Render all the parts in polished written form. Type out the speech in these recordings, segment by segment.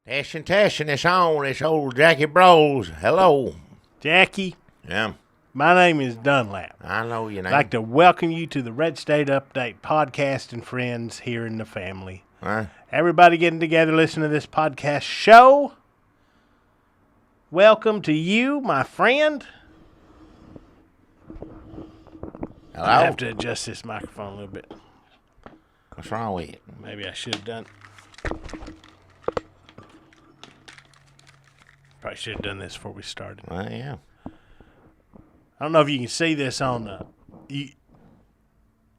Testing, it's on. It's old Jackie Bros. Hello. Jackie, Yeah, my name is Dunlap. I know your I'd name. like to welcome you to the Red State Update podcast and friends here in the family. Huh? Everybody getting together, listening to this podcast show. Welcome to you, my friend. Hello? I have to adjust this microphone a little bit. What's wrong with it? Maybe I should have done. Probably should have done this before we started. Well, yeah. I don't know if you can see this on the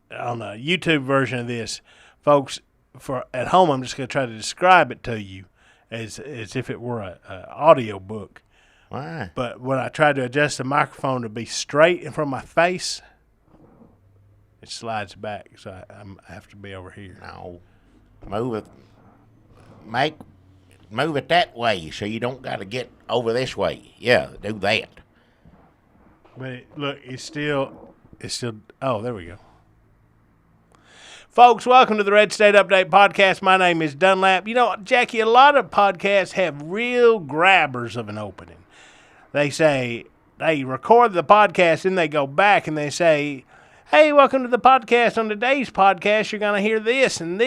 YouTube version of this, folks. For at home, I'm just going to try to describe it to you as if it were a audio book. Why? But when I try to adjust the microphone to be straight in front of my face, it slides back, so I have to be over here. No. Move it. Move it that way so you don't got to get over this way. Yeah, do that. But look, it's still. Oh, there we go. Folks, welcome to the Red State Update podcast. My name is Dunlap. You know, Jackie, a lot of podcasts have real grabbers of an opening. They say, they record the podcast, and they go back and they say, hey, welcome to the podcast. On today's podcast, you're going to hear this, and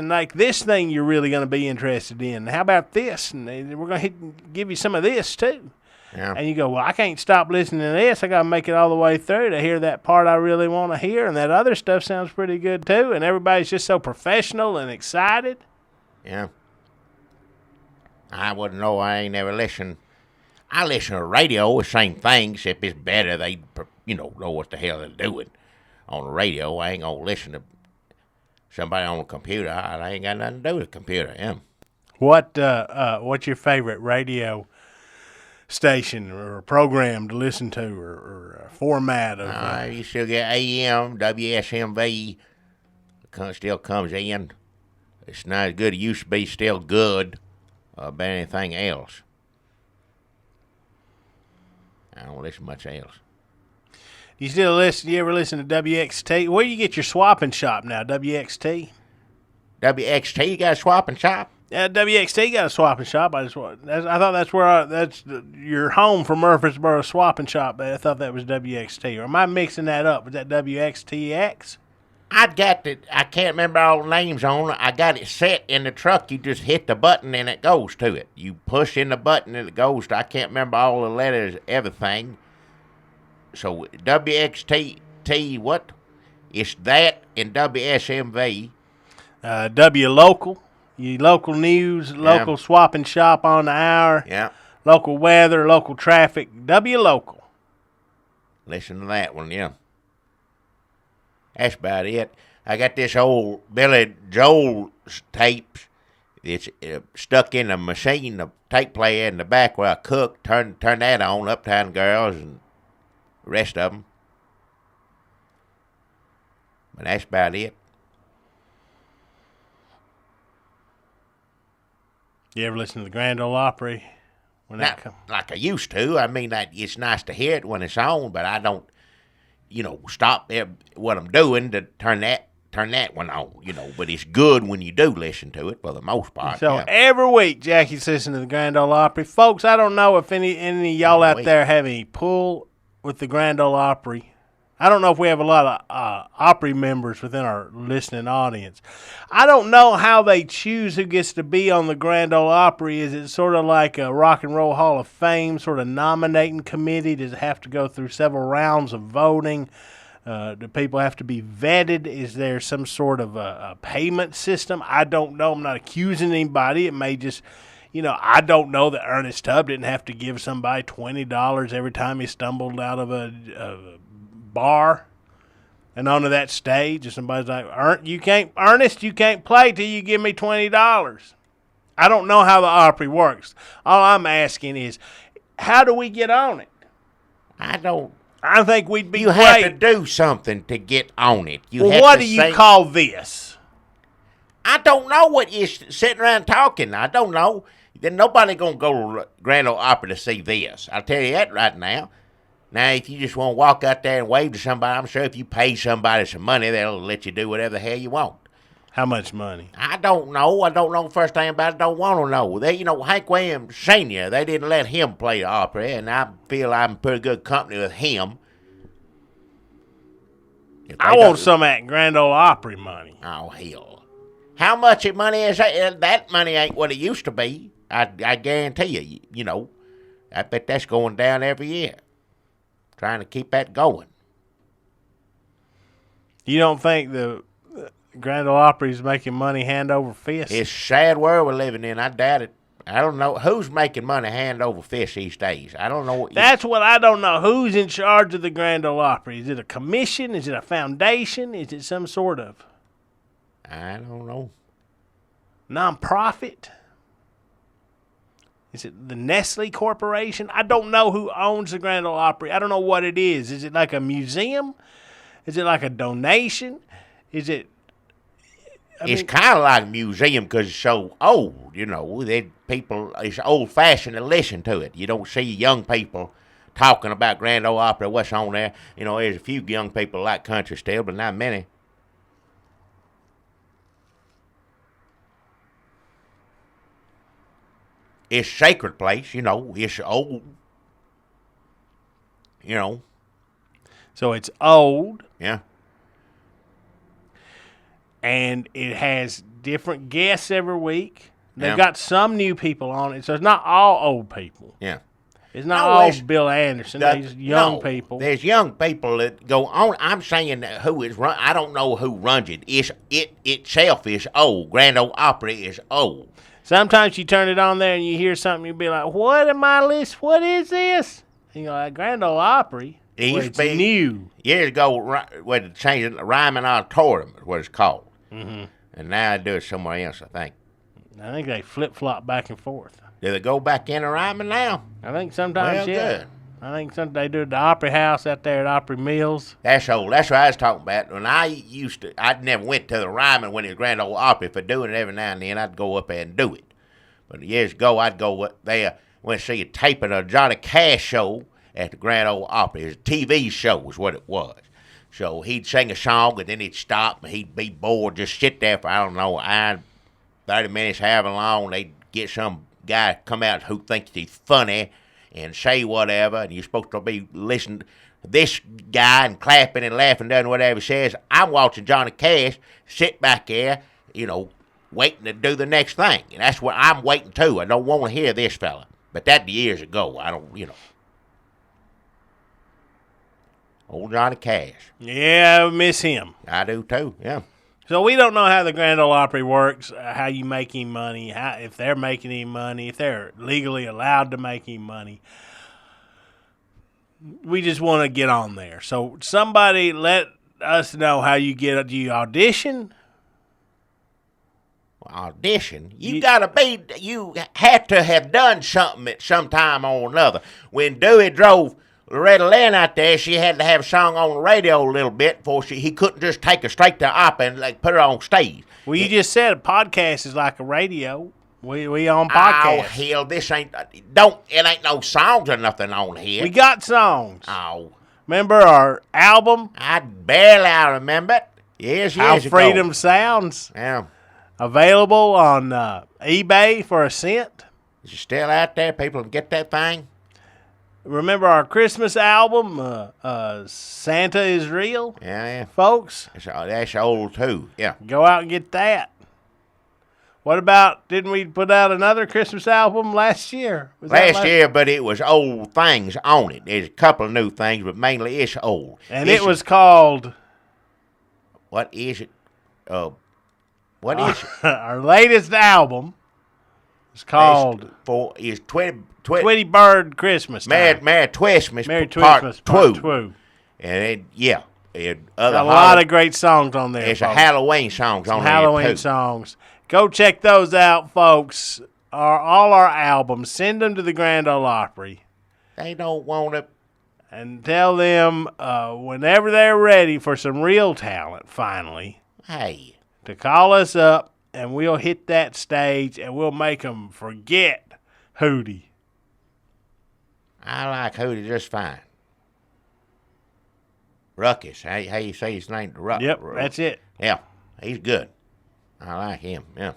like this thing you're really going to be interested in. How about this? And we're going to give you some of this, too. Yeah. And you go, well, I can't stop listening to this. I got to make it all the way through to hear that part I really want to hear. And that other stuff sounds pretty good, too. And everybody's just so professional and excited. Yeah. I wouldn't know. I ain't never listened. I listen to radio, the same thing, except it's better. They, know what the hell they're doing on the radio. I ain't going to listen to somebody on the computer. I ain't got nothing to do with the computer. Yeah. What's your favorite radio station or program to listen to or format of? You still get AM, WSMV. Still comes in. It's not as good. It used to be still good, but anything else. I don't listen much else. You still listen? You ever listen to WXT? Where do you get your swap and shop now? WXT? WXT got a swap and shop? Yeah, WXT got a swap and shop. I thought that's where that's your home for Murfreesboro swap and shop. I thought that was WXT. Or am I mixing that up? Was that WXTX? I can't remember all the names on it. I got it set in the truck. You just hit the button and it goes to it. You push in the button and it goes to, I can't remember all the letters, everything. So WXT, what? It's that and WSMV. W Local. You local news, local swap and shop on the hour. Yeah. Local weather, local traffic. W Local. Listen to that one, yeah. That's about it. I got this old Billy Joel tapes. It's stuck in the machine, the tape player in the back where I cook. Turn that on, Uptown Girls and the rest of them. But that's about it. You ever listen to the Grand Ole Opry? Not like I used to. I mean, it's nice to hear it when it's on, but I don't, stop what I'm doing to turn that one on, But it's good when you do listen to it for the most part. So every week, Jackie's listening to the Grand Ole Opry. Folks, I don't know if any of y'all out there have any pull with the Grand Ole Opry. I don't know if we have a lot of Opry members within our listening audience. I don't know how they choose who gets to be on the Grand Ole Opry. Is it sort of like a Rock and Roll Hall of Fame sort of nominating committee? Does it have to go through several rounds of voting? Do people have to be vetted? Is there some sort of a payment system? I don't know. I'm not accusing anybody. It may just... I don't know that Ernest Tubb didn't have to give somebody $20 every time he stumbled out of a bar and onto that stage, and somebody's like, Ernest, you can't play till you give me $20. I don't know how the Opry works. All I'm asking is, how do we get on it? I think we'd be great. You have to do something to get on it. What do you call this? I don't know what you're sitting around talking. I don't know. Then nobody going to go to Grand Ole Opry to see this. I'll tell you that right now. Now, if you just want to walk out there and wave to somebody, I'm sure if you pay somebody some money, they'll let you do whatever the hell you want. How much money? I don't know. I don't know the first thing about it. Don't want to know. Hank Williams Sr., they didn't let him play the Opry, and I feel I'm in pretty good company with him. I want some of that Grand Ole Opry money. Oh, hell. How much money is that? That money ain't what it used to be. I guarantee you, I bet that's going down every year. Trying to keep that going. You don't think the Grand Ole Opry's making money hand over fist? It's a sad world we're living in. I doubt it. I don't know who's making money hand over fist these days. I don't know. That's what I don't know. Who's in charge of the Grand Ole Opry? Is it a commission? Is it a foundation? Is it some sort of? I don't know. Nonprofit? Is it the Nestle Corporation? I don't know who owns the Grand Ole Opry. I don't know what it is. Is it like a museum? Is it like a donation? Is it? It's kind of like a museum because it's so old, it's old-fashioned to listen to it. You don't see young people talking about Grand Ole Opry, what's on there. There's a few young people like country still, but not many. It's a sacred place, it's old. So it's old. Yeah. And it has different guests every week. They've got some new people on it, so it's not all old people. Yeah. It's not all Bill Anderson. There's young people. There's young people that go on. I'm saying who is run. I don't know who runs it. It itself is old. Grand Ole Opry is old. Sometimes you turn it on there and you hear something, you'll be like, what am I listening? What is this? And you're like, Grand Ole Opry. It used to be new. Years ago, when they changed it, the Rhyming Auditorium is what it's called. Mm-hmm. And now they do it somewhere else, I think. I think they flip-flop back and forth. Do they go back in the Rhyming now? I think sometimes, Good. I think sometimes they do it at the Opry House out there at Opry Mills. That's old. That's what I was talking about. When I'd never went to the Ryman when it was Grand Ole Opry. For doing it every now and then, I'd go up there and do it. But years ago, I'd go up there, went to see a taping of Johnny Cash show at the Grand Ole Opry. It was a TV show is what it was. So he'd sing a song, and then he'd stop, and he'd be bored, just sit there for, 30 minutes, however long. They'd get some guy come out who thinks he's funny and say whatever, and you're supposed to be listening to this guy and clapping and laughing, doing whatever he says. I'm watching Johnny Cash sit back there, waiting to do the next thing. And that's what I'm waiting to. I don't want to hear this fella. But that years ago. I don't, Old Johnny Cash. Yeah, I miss him. I do too, yeah. So we don't know how the Grand Ole Opry works, how you make him money, if they're making him money, if they're legally allowed to make him money. We just want to get on there. So somebody let us know how you get it. Do you audition? Audition? You had to have done something at some time or another. When Dewey drove Loretta Lynn out there, she had to have a song on the radio a little bit before he couldn't just take her straight to opera and put her on stage. Well, you just said a podcast is like a radio. We on podcast. Oh, hell, this it ain't no songs or nothing on here. We got songs. Oh. Remember our album? I barely remember it. Years How ago. Freedom Sounds. Yeah. Available on eBay for $0.01. Is it still out there? People can get that thing? Remember our Christmas album, Santa is Real? Yeah. Folks? That's old, too. Yeah. Go out and get that. What about, didn't we put out another Christmas album last year? Last year, but it was old things on it. There's a couple of new things, but mainly it's old. And it was called? What is it? What is it? Our latest album is called Tweety Bird Christmas Time. Merry Twistmas Part 2. And a lot of great songs on there. There's a Halloween songs on there, Halloween songs. Go check those out, folks. All our albums. Send them to the Grand Ole Opry. They don't want it. And tell them whenever they're ready for some real talent, finally, to call us up, and we'll hit that stage, and we'll make them forget Hootie. I like Hootie just fine. Ruckus. How you say his name? Yep, that's it. Yeah, he's good. I like him, yeah.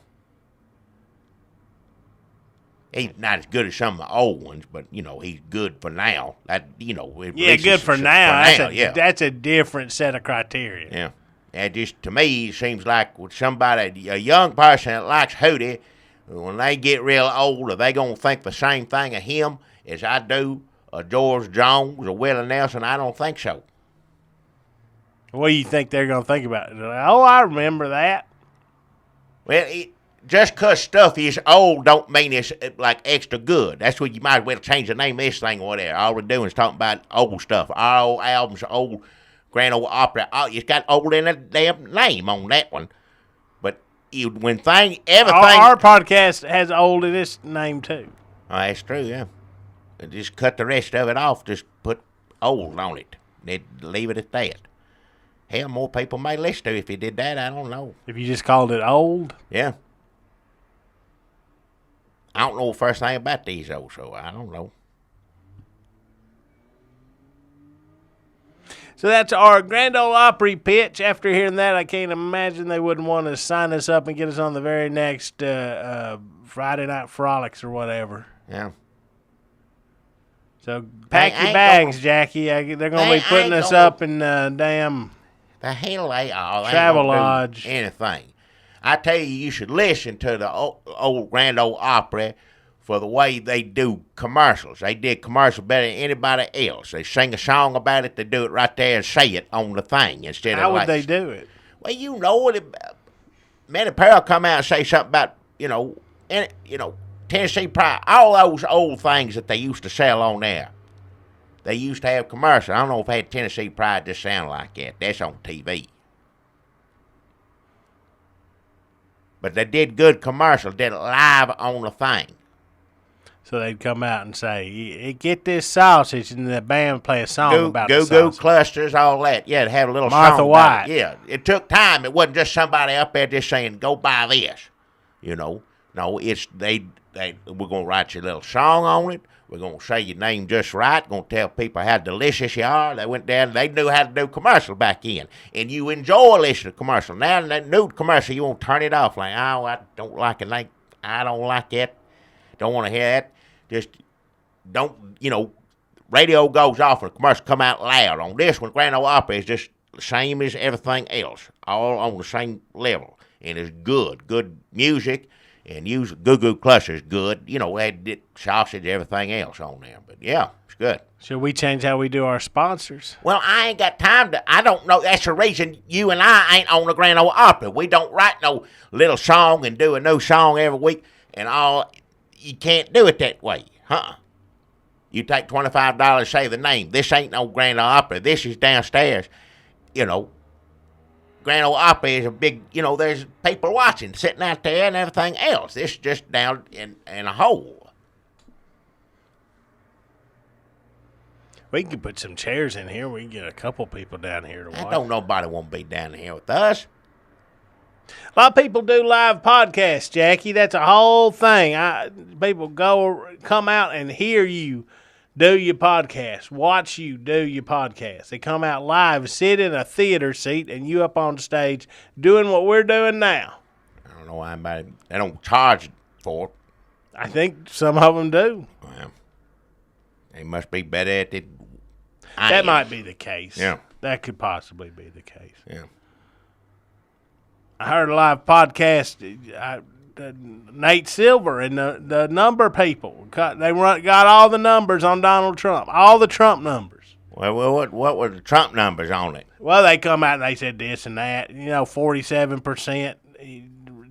He's not as good as some of the old ones, but, he's good for now. That, Yeah, good for now. Yeah. That's a different set of criteria. Yeah. And just to me, it seems like with somebody, a young person that likes Hootie, when they get real old, are they going to think the same thing of him as I do, or George Jones, or Willie Nelson? I don't think so. What do you think they're going to think about it? Oh, I remember that. Well, just because stuff is old don't mean it's like extra good. That's what you might as well change the name of this thing or whatever. All we're doing is talking about old stuff. Our old albums, old Grand Ole Opry. It's got old in the damn name on that one. But everything. Our podcast has old in its name too. Oh, that's true, yeah. And just cut the rest of it off. Just put old on it. They'd leave it at that. Hell, more people may listen to it if you did that. I don't know. If you just called it old? Yeah. I don't know the first thing about these old, so I don't know. So that's our Grand Ole Opry pitch. After hearing that, I can't imagine they wouldn't want to sign us up and get us on the very next Friday Night Frolics or whatever. Yeah. So pack your bags, Jackie. They're going to be putting us up in damn the hell they are. Travel Lodge. Anything. I tell you should listen to the old Grand Ole Opry for the way they do commercials. They did commercials better than anybody else. They sing a song about it, they do it right there and say it on the thing instead How of would they do it? Well, Manny Pearl come out and say something about, Tennessee Pride, all those old things that they used to sell on there. They used to have commercials. I don't know if they had Tennessee Pride just sound like that. That's on TV. But they did good commercials, did it live on the thing. So they'd come out and say, get this sausage, and the band would play a song about the sausage. Goo clusters, all that. Yeah, to have a little Martha song White. about it. Yeah, it took time. It wasn't just somebody up there just saying, go buy this. No, it's we're going to write you a little song on it. We're going to say your name just right. Going to tell people how delicious you are. They went down. They knew how to do commercial back in. And you enjoy listening to commercial. Now, in that new commercial, you won't turn it off. Like, oh, I don't like it. Like, I don't like it. Don't want to hear that. Just don't, radio goes off and the commercial come out loud. On this one, Grand Ole Opry is just the same as everything else. All on the same level. And it's good music. And use Goo Clusters good. They had sausage, everything else on there. But, yeah, it's good. Should we change how we do our sponsors? Well, I ain't got time to. I don't know. That's the reason you and I ain't on the Grand Ole Opry. We don't write no little song and do a new song every week and all. You can't do it that way. You take $25, say the name. This ain't no Grand Ole Opry. This is downstairs. Grand Ole Opry is a big, there's people watching, sitting out there and everything else. This is just down in a hole. We can put some chairs in here. We can get a couple people down here to watch. I don't nobody want to be down here with us. A lot of people do live podcasts, Jackie. That's a whole thing. People come out and hear you do your podcast, watch you do your podcast. They come out live, sit in a theater seat, and you up on stage doing what we're doing now. I don't know why they don't charge for it. I think some of them do. Well, they must be better at it. That might be the case. Yeah. That could possibly be the case. Yeah. I heard a live podcast. Nate Silver and the number people got all the numbers on Donald Trump, all the Trump numbers. Well, what were the Trump numbers on it? Well, they come out and they said this and that. 47%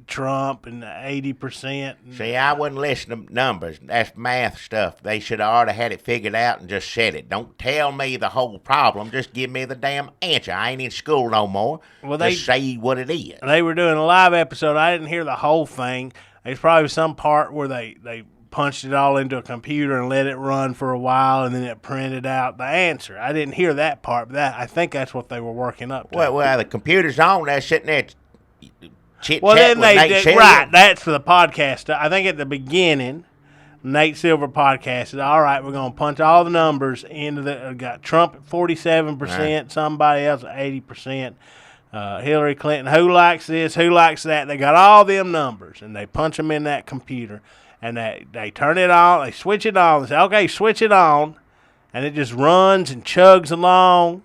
Trump and 80%. See, I wouldn't listen to numbers. That's math stuff. They should have already had it figured out and just said it. Don't tell me the whole problem. Just give me the damn answer. I ain't in school no more. Well, just say what it is. They were doing a live episode. I didn't hear the whole thing. There's probably some part where they punched it all into a computer and let it run for a while, and then it printed out the answer. I didn't hear that part, but I think that's what they were working up to. Well, the computer's on there, sitting there. Well, then they did, right. That's for the podcast. I think at the beginning, Nate Silver podcast said, all right, we're going to punch all the numbers into got Trump at 47%, somebody else at 80%. Hillary Clinton, who likes this, who likes that. They got all them numbers, and they punch them in that computer, and they turn it on, they switch it on, they say, okay, switch it on, and it just runs and chugs along,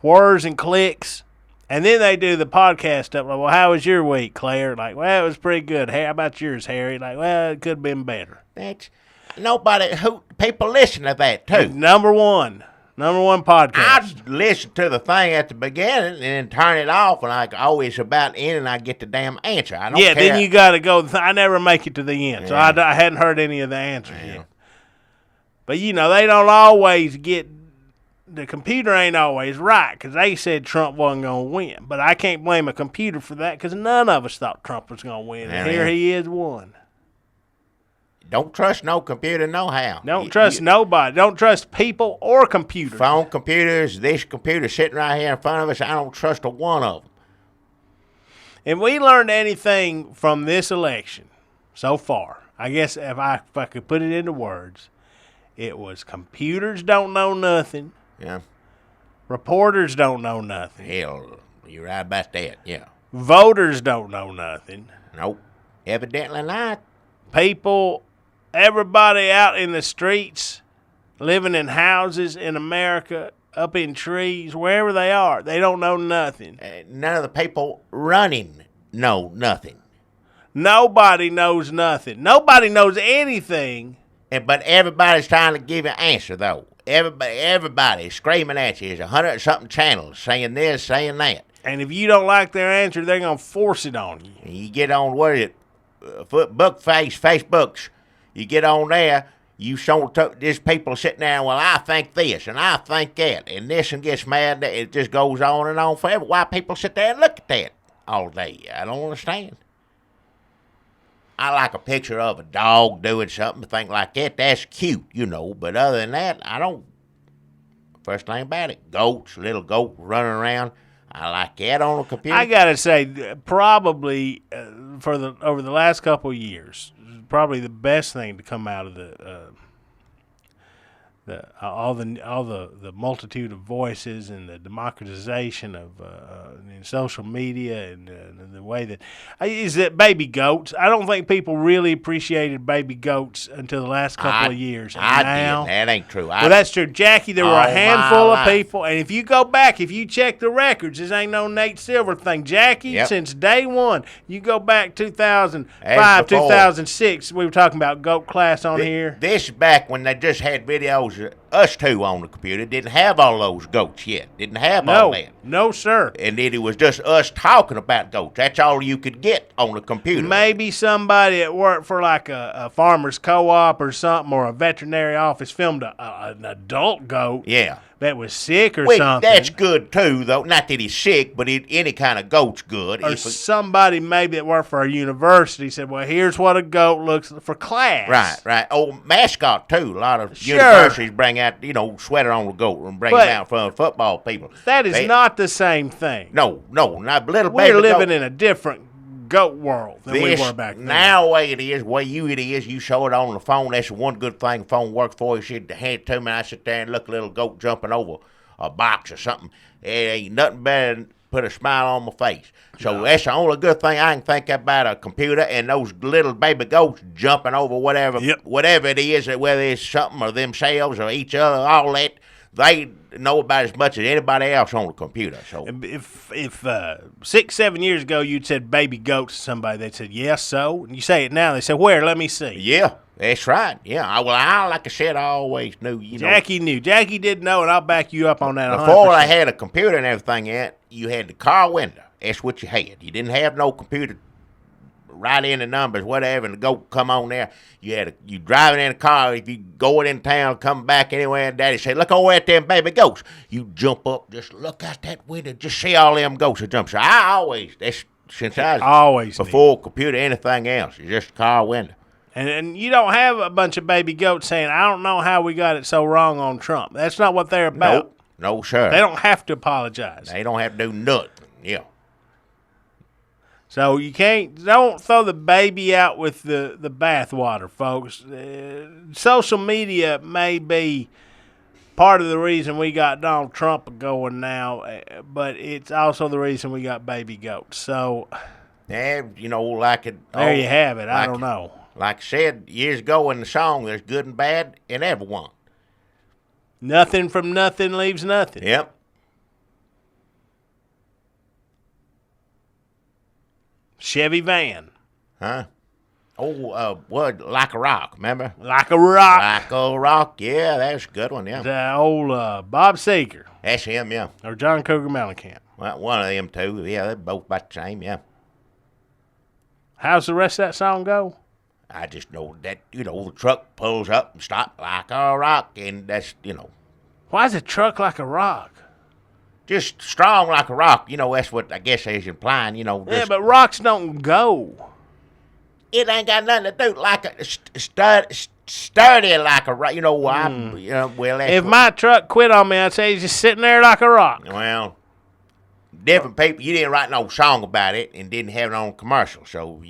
whirs and clicks, and then they do the podcast stuff. Like, well, how was your week, Claire? Like, well, it was pretty good. Hey, how about yours, Harry? Like, well, it could have been better. That's people listen to that too. Number one podcast. I listen to the thing at the beginning and then turn it off, and like always about in, and I get the damn answer. I don't care. Then you got to go. I never make it to the end, so I hadn't heard any of the answers yet. But they don't always get. The computer ain't always right because they said Trump wasn't going to win. But I can't blame a computer for that because none of us thought Trump was going to win, and here he is won. Don't trust no computer, no how. Don't trust nobody. Don't trust people or computers. Phone computers, this computer sitting right here in front of us, I don't trust a one of them. If we learned anything from this election so far, I guess if I could put it into words, it was computers don't know nothing. Yeah. Reporters don't know nothing. Hell, you're right about that, yeah. Voters don't know nothing. Nope. Evidently not. People... Everybody out in the streets, living in houses in America, up in trees, wherever they are, they don't know nothing. None of the people running know nothing. Nobody knows nothing. Nobody knows anything. But everybody's trying to give an answer, though. Everybody's screaming at you. There's 100-something channels saying this, saying that. And if you don't like their answer, they're going to force it on you. And you get on, what is it, Facebooks. You get on there, there's people sitting there, well, I think this, and I think that, and this one gets mad, it just goes on and on forever. Why people sit there and look at that all day? I don't understand. I like a picture of a dog doing something, think like that, that's cute, but other than that, I don't. First thing about it, little goat running around, I like that on a computer. I got to say, probably over the last couple of years, probably the best thing to come out of all the multitude of voices and the democratization of social media and the way that is that baby goats. I don't think people really appreciated baby goats until the last couple of years. Did. That ain't true. Well, that's true, Jackie. There were a handful of people, and if you go back, if you check the records, this ain't no Nate Silver thing, Jackie. Since day one, you go back 2005, 2006. We were talking about goat class on here. This is back when they just had videos of us two on the computer. Didn't have all those goats yet. Didn't have all that. No, sir. And then it was just us talking about goats. That's all you could get on the computer. Maybe somebody that worked for like a farmer's co-op or something, or a veterinary office filmed an adult goat. Yeah. That was sick or something. That's good too, though. Not that he's sick, but any kind of goat's good. Or somebody maybe that worked for a university said, well, here's what a goat looks like for class. Right. Oh, mascot too. A lot of universities bring out, sweater on the goat and bring them out from football people. That is not the same thing. No, not little baby goat. We're living in a different goat world than we were back then. Now the way it is, you show it on the phone. That's one good thing the phone works for. You should hand it to me, and I sit there and look a little goat jumping over a box or something. It ain't nothing better than put a smile on my face. So that's the only good thing I can think about a computer, and those little baby goats jumping over whatever it is, whether it's something or themselves or each other, all that. They know about as much as anybody else on the computer. So if 6-7 years ago you'd said baby goats to somebody, they'd said yes, so. And you say it now, they say where? Let me see. Yeah, that's right. Yeah, I like I said, I always knew. Jackie knew. Jackie did know, and I'll back you up on that. Before 100%. I had a computer and everything yet, you had the car window. That's what you had. You didn't have no computer. Write in the numbers, whatever, and go come on there. You driving in a car. If you going in town, come back anywhere, and Daddy say, "Look over at them baby goats." You jump up, just look out that window, just see all them goats that jump. So that's since I was always before computer, anything else, it's just a car window. And you don't have a bunch of baby goats saying, "I don't know how we got it so wrong on Trump." That's not what they're about. No, sir. They don't have to apologize. They don't have to do nothing. Yeah. So don't throw the baby out with the bathwater, folks. Social media may be part of the reason we got Donald Trump going now, but it's also the reason we got baby goats. So, Yeah, like it. There you have it. I like- don't know. Like I said years ago in the song, there's good and bad in everyone. Nothing from nothing leaves nothing. Yep. Chevy van. Huh? Oh, what? Like a rock, remember? Like a rock. Like a rock, yeah, that's a good one, yeah. The old Bob Seger That's him, yeah. or John Cougar Mellencamp. Well, one of them two, yeah, they're both about the same, yeah. How's the rest of that song go? I just know that, the truck pulls up and stops like a rock, and that's, Why is a truck like a rock? just strong like a rock. That's what I guess he's implying, Yeah, just, but rocks don't go. it ain't got nothing to do like a sturdy like a rock. Well, that's If my truck quit on me, I'd say he's just sitting there like a rock. Well, different people. You didn't write no song about it and didn't have it on commercial, so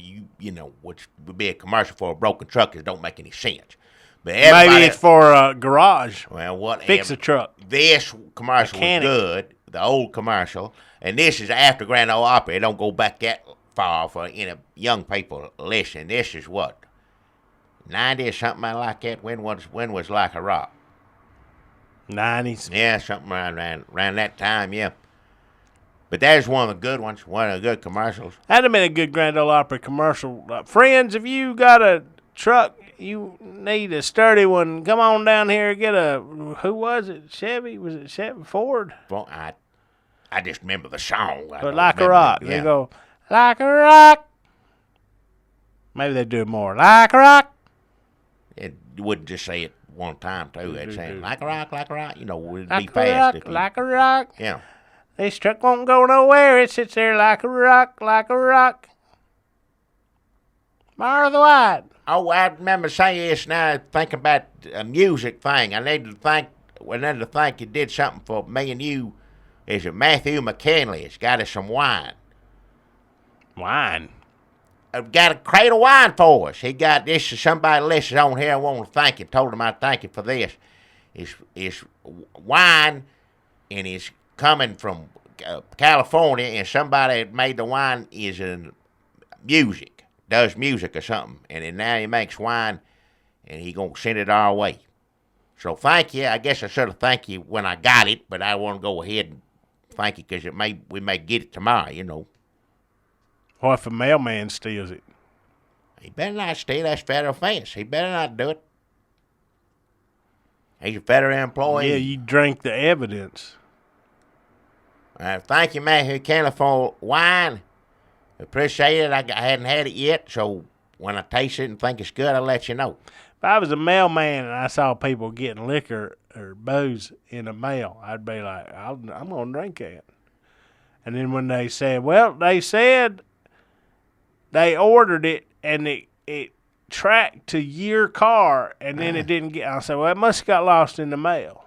which would be a commercial for a broken truck, it don't make any sense. But Maybe it's for a garage. well, what Fix a truck. This commercial Mechanic. was good, the old commercial, and this is after Grand Ole Opry. It don't go back that far for young people listening. This is what 90 or something like that. When was Like a Rock? 90s. Yeah, something around that time. Yeah. But that is one of the good ones, one of the good commercials. That'd have been a good Grand Ole Opry commercial. Friends, if you got a truck, you need a sturdy one, come on down here, get who was it? Chevy? Was it Chevy? Ford? Well, I just remember the song. But Like a Rock. They go, like a rock. Maybe they do it more. Like a rock. It wouldn't just say it one time, too. They'd say, like a rock, it'd be Like a fast. rock, like a rock. Yeah. This truck won't go nowhere. It sits there like a rock, like a rock. Martha White. Oh, I remember saying this now, thinking about a music thing. I need to think you did something for me and you. Is it Matthew McKinley? It's got us some wine. Wine. Got a crate of wine for us. He got this. Somebody listens on here. I want to thank him. Told him I'd thank him for this. It's wine, and it's coming from California, and somebody that made the wine is in music, does music or something, and then now he makes wine, and he gonna send it our way. So thank you. I guess I should have thanked you when I got it, but I want to go ahead and thank you because we may get it tomorrow. What if a mailman steals it? He better not steal. That's federal offense. He better not do it. He's a federal employee. Yeah, you drink the evidence. Thank you, Matthew McKinley, for wine. Appreciate it. I hadn't had it yet, so when I taste it and think it's good, I'll let you know. If I was a mailman and I saw people getting liquor or booze in the mail, I'd be like, I'm going to drink that. And then when they said they ordered it and it tracked to your car and then it didn't get, I said, well, it must have got lost in the mail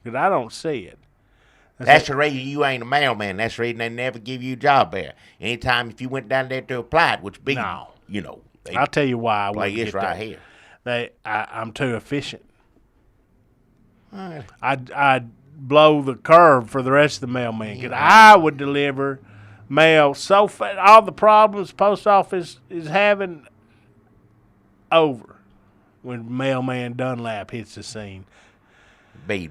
because I don't see it. That's the reason you ain't a mailman. That's the reason they never give you a job there. Anytime if you went down there to apply, which be, No. I'll tell you why I play wouldn't this get right that. here. I'm too efficient. All right. I'd blow the curve for the rest of the mailman because I would deliver mail so fast. All the problems the post office is having over when mailman Dunlap hits the scene. Be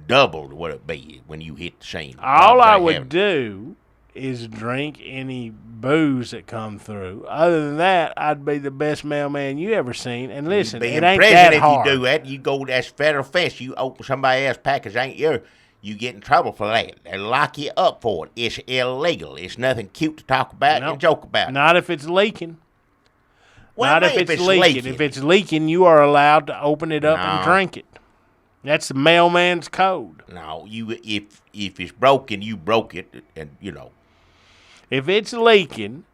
doubled what it be when you hit the scene. All I would do is drink any booze that come through. Other than that, I'd be the best mailman you ever seen. And listen, be it in ain't prison that if hard. you do that. You go, that's federal offense. You open somebody else's package, ain't yours. You get in trouble for that. They lock you up for it. It's illegal. It's nothing cute to talk about and joke about. Not if it's leaking. Well, Not if it's leaking. If it's leaking, you are allowed to open it up and drink it. That's the mailman's code. No, if it's broken, you broke it, and If it's leaking,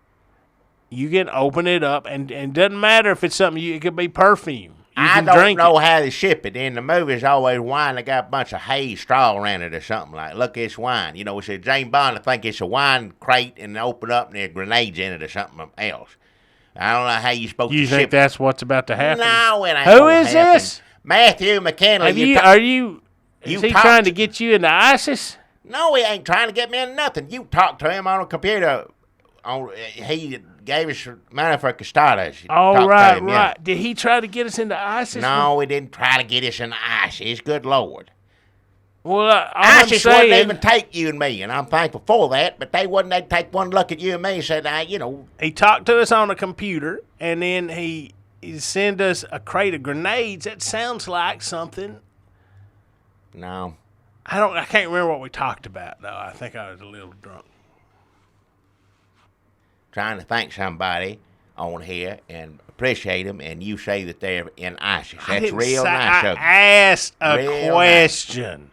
you can open it up, and it doesn't matter if it's something. It could be perfume. I don't know how they ship it. In the movies, always wine. They got a bunch of hay straw around it or something like. Look, it's wine. It says James Bond. I think it's a wine crate, and they open up and there's grenades in it or something else. I don't know how you're supposed to ship it. You think that's what's about to happen? No, it ain't. Who is this? Matthew McKinley. Are you Is he trying to get you into ISIS? No, he ain't trying to get me into nothing. You talked to him on a computer. He gave us money for custodes. Oh, right, right. Yeah. Did he try to get us into ISIS? No, he didn't try to get us into ISIS. Good Lord. Well, ISIS wouldn't even take you and me, and I'm thankful for that, but they wouldn't. They'd take one look at you and me and said, He talked to us on a computer, and then he sent us a crate of grenades. That sounds like something. No. I can't remember what we talked about, though. I think I was a little drunk. Trying to thank somebody on here and appreciate them, and you say that they're in ISIS. That's real nice of you. I asked a question. Nice.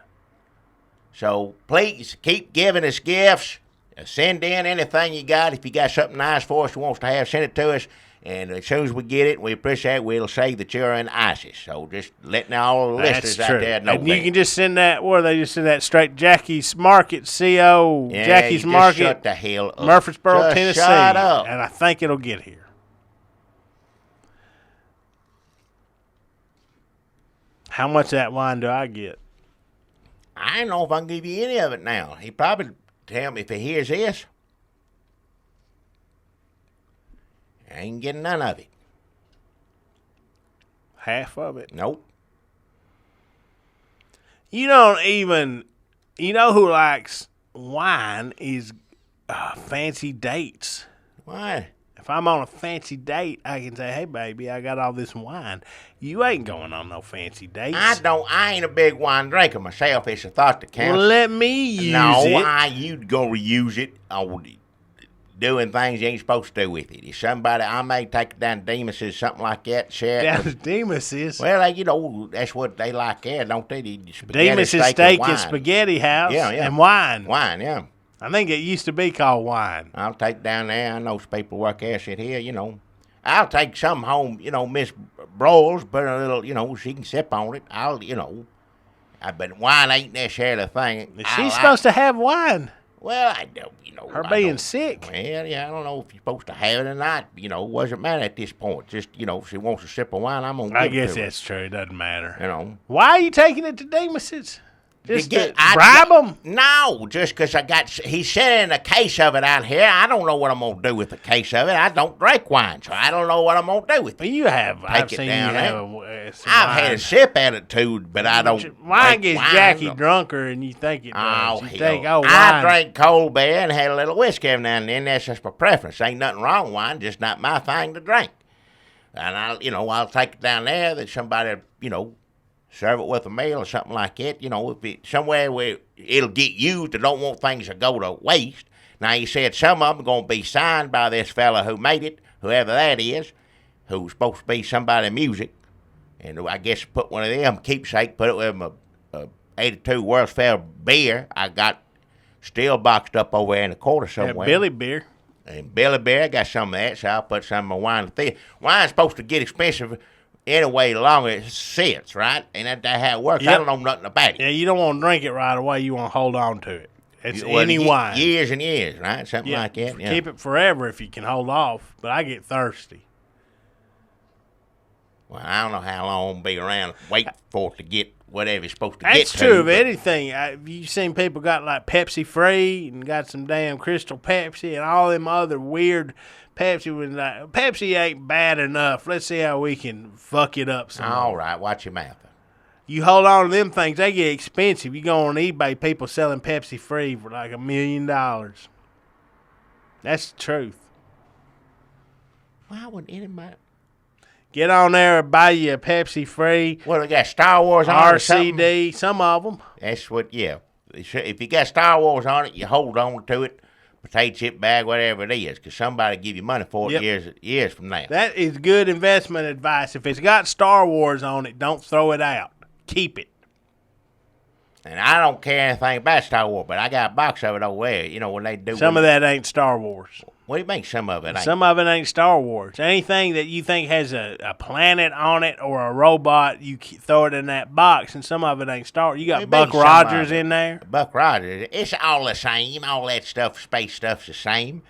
So please keep giving us gifts. Send in anything you got. If you got something nice for us you want to have, send it to us. And as soon as we get it, we appreciate it, we'll say that you're in ISIS. So just letting all the listeners out there know. And you can just send that, they just send that straight Chachis Market, C.O. Yeah, Chachis Market, shut the hell up. Murfreesboro, just Tennessee. Shut up. And I think it'll get here. How much of that wine do I get? I don't know if I can give you any of it now. He probably tell me if he hears this. I ain't getting none of it. Half of it? Nope. You know who likes wine is fancy dates. Why? If I'm on a fancy date, I can say, hey, baby, I got all this wine. You ain't going on no fancy dates. I ain't a big wine drinker myself. It's a thought that counts. Well, let me use it. You'd go reuse it on doing things you ain't supposed to do with it. If somebody, I may take it down to Demas's, something like that, share it. Down to Demas's? Well, that's what they like there, don't they? Demas's Steak and Spaghetti House. Yeah. And wine. Wine, yeah. I think it used to be called wine. I'll take down there. I know some people work there, sit here, I'll take some home, Miss Broyles, put a little, she can sip on it. But wine ain't necessarily a thing. She's supposed to have wine. Well, I don't, Her being sick. Well, yeah, I don't know if you're supposed to have it or not. Wasn't matter at this point. Just, if she wants a sip of wine, I'm going to give it to her. I guess that's true. It doesn't matter. Why are you taking it to Demas's? Just to bribe them? No, just because he's sending a case of it out here. I don't know what I'm going to do with a case of it. I don't drink wine, so I don't know what I'm going to do with it. Well, you have. I've seen down you there. have I've had a sip at it, too, but I don't Wine gets Jackie drunker, and you think it does. Wine. I drank cold beer and had a little whiskey every now and then. That's just my preference. Ain't nothing wrong with wine, just not my thing to drink. And I'll take it down there that somebody, serve it with a meal or something like that. If it's somewhere where it'll get used and don't want things to go to waste. Now, he said some of them are going to be signed by this fella who made it, whoever that is, who's supposed to be somebody music. And I guess put one of them keepsake, put it with my 82 World's Fair beer I got still boxed up over there in the corner somewhere. Billy beer. And Billy beer, I got some of that, so I'll put some of my wine in. Wine's supposed to get expensive anyway, the longer it sits, right? And that's how it works. Yep. I don't know nothing about it. Yeah, you don't want to drink it right away. You want to hold on to it. It's any wine. Years and years, right? Something like that. Yeah. Keep it forever if you can hold off. But I get thirsty. Well, I don't know how long I'll be around waiting for it to get whatever it's supposed to get to. That's true of anything. You've seen people got like Pepsi Free and got some damn Crystal Pepsi and all them other weird Pepsi was like, Pepsi ain't bad enough. Let's see how we can fuck it up some All more. right, watch your mouth. You hold on to them things, they get expensive. You go on eBay, people selling Pepsi Free for like $1 million. That's the truth. Why would anybody? Get on there and buy you a Pepsi Free. Well, they got Star Wars on it. RCD, some of them. That's what, yeah. If you got Star Wars on it, you hold on to it. Potato chip bag, whatever it is, because somebody give you money for it years from now. That is good investment advice. If it's got Star Wars on it, don't throw it out. Keep it. And I don't care anything about Star Wars, but I got a box of it over there. When they do some of that ain't Star Wars. What do you mean some of it ain't? Some of it ain't Star Wars. Anything that you think has a planet on it or a robot, you throw it in that box, and some of it ain't Star Wars. You got Buck Rogers in there. Buck Rogers. It's all the same. All that stuff, space stuff's the same.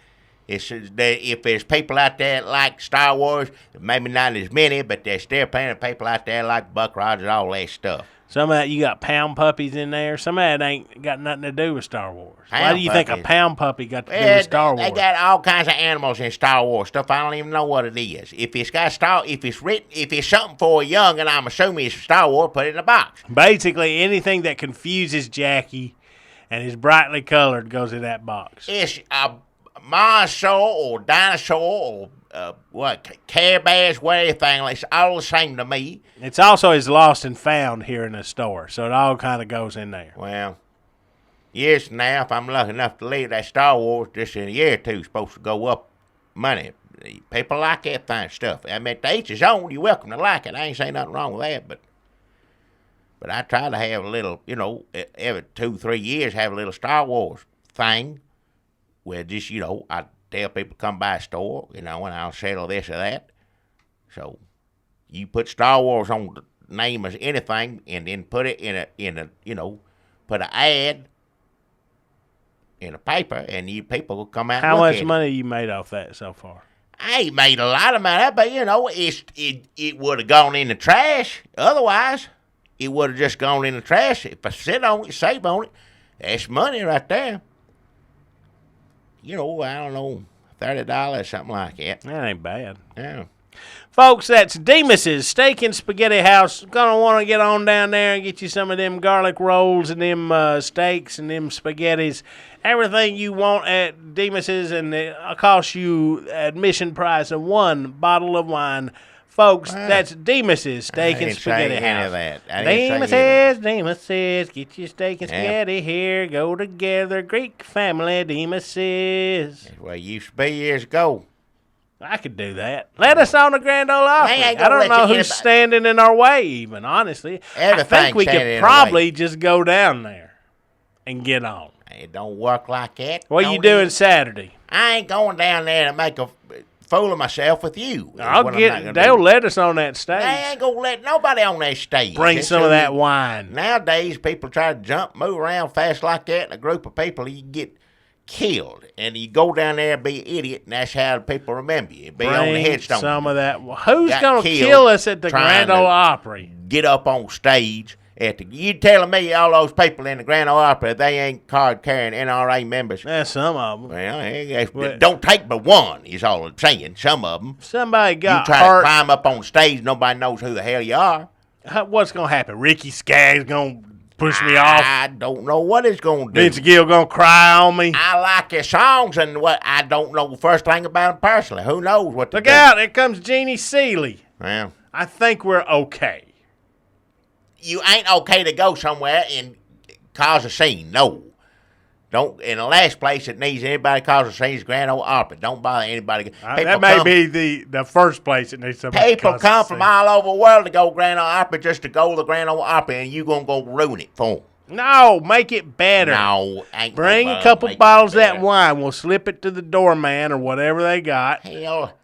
If there's people out there that like Star Wars, maybe not as many, but there's still plenty of people out there like Buck Rogers, all that stuff. Some of that, you got pound puppies in there. Some of that ain't got nothing to do with Star Wars. Why do you think a pound puppy got to do with Star Wars? They got all kinds of animals in Star Wars stuff. I don't even know what it is. If it's something for a young, and I'm assuming it's Star Wars, put it in a box. Basically, anything that confuses Jackie and is brightly colored goes in that box. It's a mosasaur or dinosaur or Care Bears, anything. It's all the same to me. It's also is lost and found here in the store, so it all kind of goes in there. Well, yes, now if I'm lucky enough to leave that Star Wars just in a year or two, it's supposed to go up money. People like that kind of stuff. I mean, to each his own. You're welcome to like it. I ain't saying nothing wrong with that, but I try to have a little, every 2-3 years have a little Star Wars thing where just, I tell people to come by a store, and I'll settle this or that. So you put Star Wars on the name of anything, and then put it put an ad in a paper, and you people will come out. How and look much at money you made off that so far? I ain't made a lot of money, but it would have gone in the trash. Otherwise, it would have just gone in the trash. If I sit on it, save on it, that's money right there. I don't know, $30, something like that. That ain't bad. Yeah. Folks, that's Demas's Steak and Spaghetti House. Gonna want to get on down there and get you some of them garlic rolls and them steaks and them spaghettis. Everything you want at Demas's, and it'll cost you admission price of one bottle of wine. Folks, that's Demas's Steak and Spaghetti House. Demas's, get your steak and spaghetti here. Go together, Greek family, Demas's. That's where you used to be years ago. I could do that. Let us on the Grand Ole Opry. I don't know who's standing in our way, even, honestly. I think we could probably just go down there and get on. It don't work like that. What are you doing Saturday? I ain't going down there to make a fool of myself with you. They'll let us on that stage. They ain't gonna let nobody on that stage. Bring some of that wine. Nowadays, people try to move around fast like that in a group of people, you get killed. And you go down there and be an idiot, and that's how people remember you. Be on the headstone. Some of that. Who's gonna kill us at the Grand Ole Opry? Get up on stage. You telling me all those people in the Grand Ole Opry, they ain't card-carrying NRA members? That's some of them. Well, don't take but one, is all I'm saying. Some of them. Somebody got hurt. You try to climb up on stage, nobody knows who the hell you are. What's going to happen? Ricky Skaggs going to push me off? I don't know what it's going to do. Vince Gill going to cry on me? I like his songs, and what I don't know the first thing about him personally. Who knows what to do? Look out, here comes Jeannie Seeley. Well, I think we're okay. You ain't okay to go somewhere and cause a scene. No. Don't. In the last place that needs anybody to cause a scene is Grand Ole Opry. Don't bother anybody. That may be the first place that needs somebody to cause a scene. People come from all over the world to go Grand Ole Opry just to go to the Grand Ole Opry, and you going to go ruin it for them. No, make it better. No. Bring a couple bottles of that wine. We'll slip it to the doorman or whatever they got. Hell,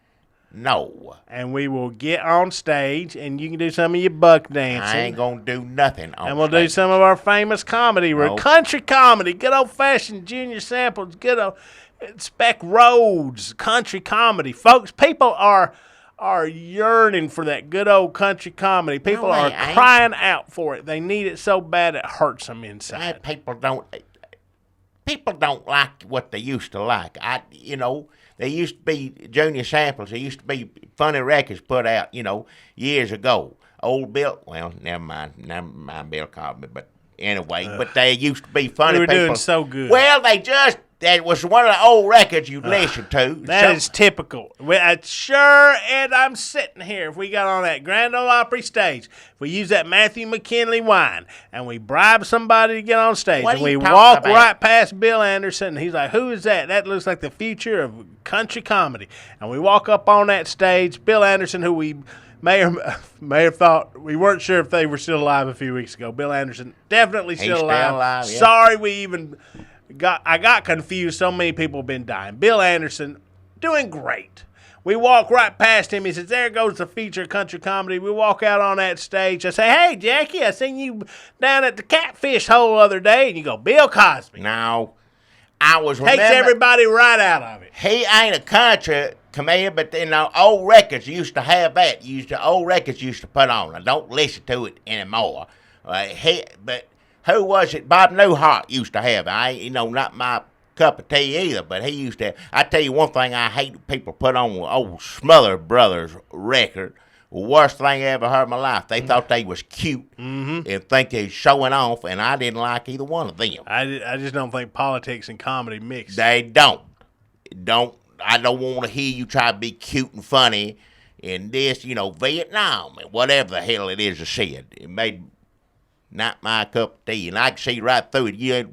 no. And we will get on stage, and you can do some of your buck dancing. I ain't going to do nothing on And we'll stage. do some of our famous comedy. Country comedy, good old-fashioned Junior Samples, good old Spec Rhodes, country comedy. Folks, people are yearning for that good old country comedy. People are crying out for it. They need it so bad it hurts them inside. People don't like what they used to like. There used to be Junior Samples. There used to be funny records put out, years ago. Old Bill, well, never mind Bill Cosby, but anyway, but they used to be funny people. They were doing so good. Well, that was one of the old records you listened to. That is typical. And I'm sitting here. If we got on that Grand Ole Opry stage, if we use that Matthew McKinley wine, and we bribe somebody to get on stage, and we walk right past Bill Anderson, and he's like, who is that? That looks like the future of country comedy. And we walk up on that stage, Bill Anderson, who we may have thought, we weren't sure if they were still alive a few weeks ago. Bill Anderson, definitely still alive. Yeah. Sorry we even... I got confused. So many people have been dying. Bill Anderson, doing great. We walk right past him. He says, there goes the feature of country comedy. We walk out on that stage. I say, hey, Jackie, I seen you down at the Catfish Hole the other day. And you go, Bill Cosby. No. I was Takes everybody right out of it. He ain't a country comedian, but in the old records used to have that. Old records used to put on. I don't listen to it anymore. But who was it? Bob Newhart used to have. Not my cup of tea either, but he used to. I tell you one thing, I hate people put on old Smother Brothers record. Worst thing I ever heard in my life. They thought they was cute and think they showing off, and I didn't like either one of them. I just don't think politics and comedy mix. They don't. I don't want to hear you try to be cute and funny in this, Vietnam and whatever the hell it is I said. It made not my cup of tea, and I can see right through it. You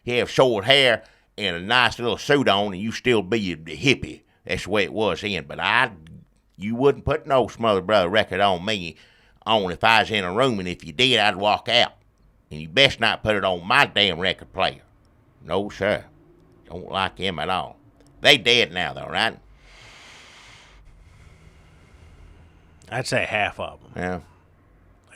have short hair and a nice little suit on, and you still be a hippie. That's the way it was then. But you wouldn't put no Smother Brother record on me if I was in a room, and if you did, I'd walk out. And you best not put it on my damn record player. No, sir. Don't like him at all. They dead now, though, right? I'd say half of them. Yeah.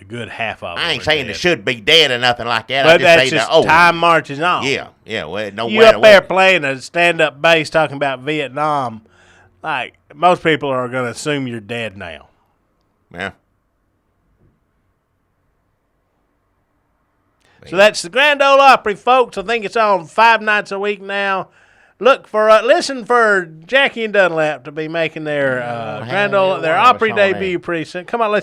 A good half of them. I ain't saying they should be dead or nothing like that. But I just say that's they're old. time marches on. Yeah. Well, no you matter up there what. playing a stand-up bass talking about Vietnam, like, most people are going to assume you're dead now. Yeah. So that's the Grand Ole Opry, folks. I think it's on 5 nights a week now. Listen for Jackie and Dunlap to be making their their Opry debut pretty soon. Come on,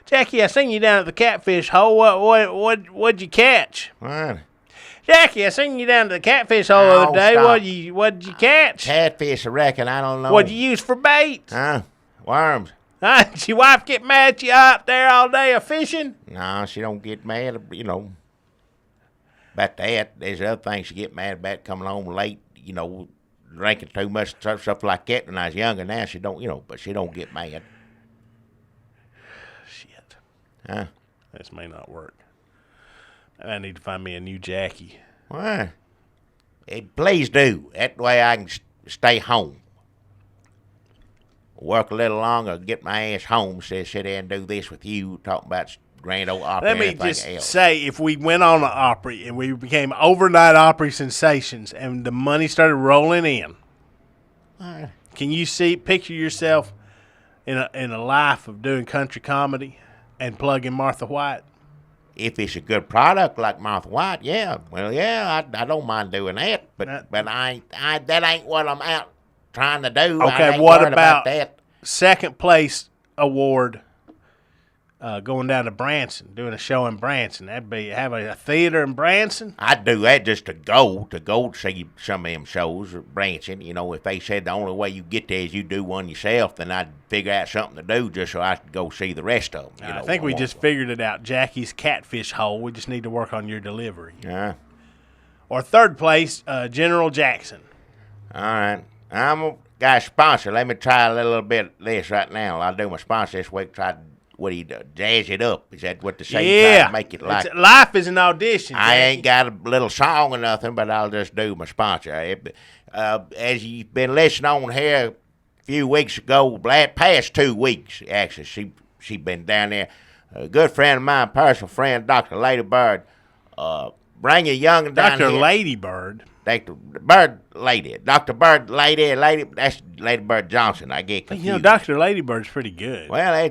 Jackie, I seen you down at the Catfish Hole. What'd you catch? What? Jackie, I seen you down at the Catfish Hole the other day. Stop. What'd you catch? Catfish, I reckon. I don't know. What'd you use for bait? Huh? Worms. Huh? Did your wife get mad at you out there all day a fishing? No, she don't get mad, about that. There's other things she get mad about, coming home late, drinking too much, stuff like that. When I was younger, now she don't, but she don't get mad. Shit. Huh? This may not work. I need to find me a new Jackie. Why? Hey, please do. That way I can stay home. Work a little longer, get my ass home, sit there and do this with you, talking about Grand Ole Opry. Let me just say, if we went on an Opry and we became overnight Opry sensations and the money started rolling in, can you picture yourself in a life of doing country comedy and plugging Martha White? If it's a good product like Martha White, yeah. Well, yeah, I don't mind doing that, but that ain't what I'm out trying to do. Okay, what about that second place award? Going down to Branson, doing a show in Branson. That'd be having a theater in Branson. I'd do that just to go see some of them shows at Branson. If they said the only way you get there is you do one yourself, then I'd figure out something to do just so I could go see the rest of them. I think we just figured it out. Jackie's Catfish Hole. We just need to work on your delivery. Yeah. Or third place, General Jackson. All right. I'm got a sponsor. Let me try a little bit of this right now. I'll do my sponsor this week. Try to jazz it up. Is that what they say? Yeah. Try to make it like life is an audition. I ain't got a little song or nothing, but I'll just do my sponsor. As you've been listening on here a few weeks ago, past 2 weeks, actually, she been down there. A good friend of mine, personal friend, Dr. Ladybird, bring a young down Dr. here. Ladybird. Dr. Bird Lady. Dr. Bird Lady, that's Ladybird Johnson. I get confused. Dr. Ladybird's pretty good. Well,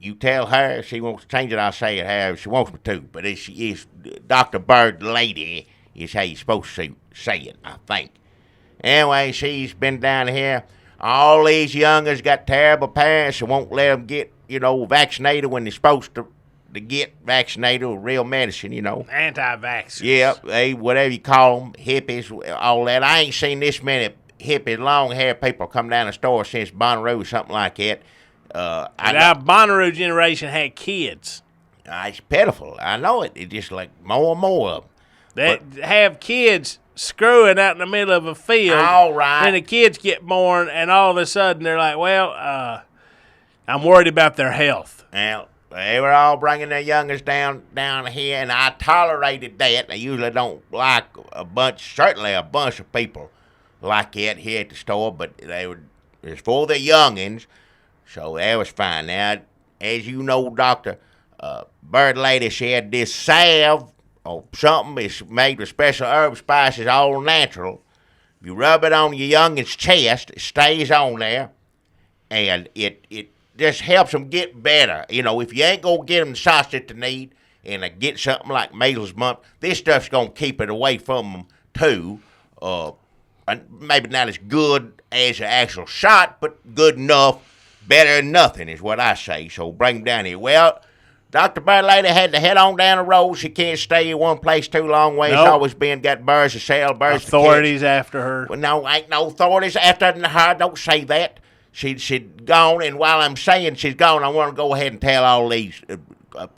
you tell her if she wants to change it, I'll say it however she wants me to. But she is Dr. Bird Lady is how you're supposed to say it, I think. Anyway, she's been down here. All these youngers got terrible parents and won't let them get, vaccinated when they're supposed to get vaccinated with real medicine, Anti-vaxxers. Yeah, whatever you call them, hippies, all that. I ain't seen this many hippie, long-haired people come down the store since Bonnaroo or something like that. Our Bonnaroo generation had kids. It's pitiful. I know it. It's just like more and more of them. That have kids screwing out in the middle of a field. All right. And the kids get born, and all of a sudden they're like, well, I'm worried about their health. Well, they were all bringing their youngest down here, and I tolerated that. I usually don't like certainly a bunch of people like that here at the store, but it was for the youngins, so that was fine. Now, as you know, Dr. Bird Lady said this salve or something is made with special herb spices, all natural. You rub it on your youngin's chest, it stays on there, and it just helps them get better. You know, if you ain't gonna get them the shots that they need and get something like measles mumps, this stuff's gonna keep it away from them too. And maybe not as good as an actual shot, but good enough, better than nothing is what I say. So bring them down here. Well, Dr. Bird Lady had to head on down the road. She can't stay in one place too long. Ways always been got birds to sell, birds authorities to catch. After her. Well, no, ain't no authorities after her. Don't say that. She'd gone, and while I'm saying she's gone, I want to go ahead and tell all these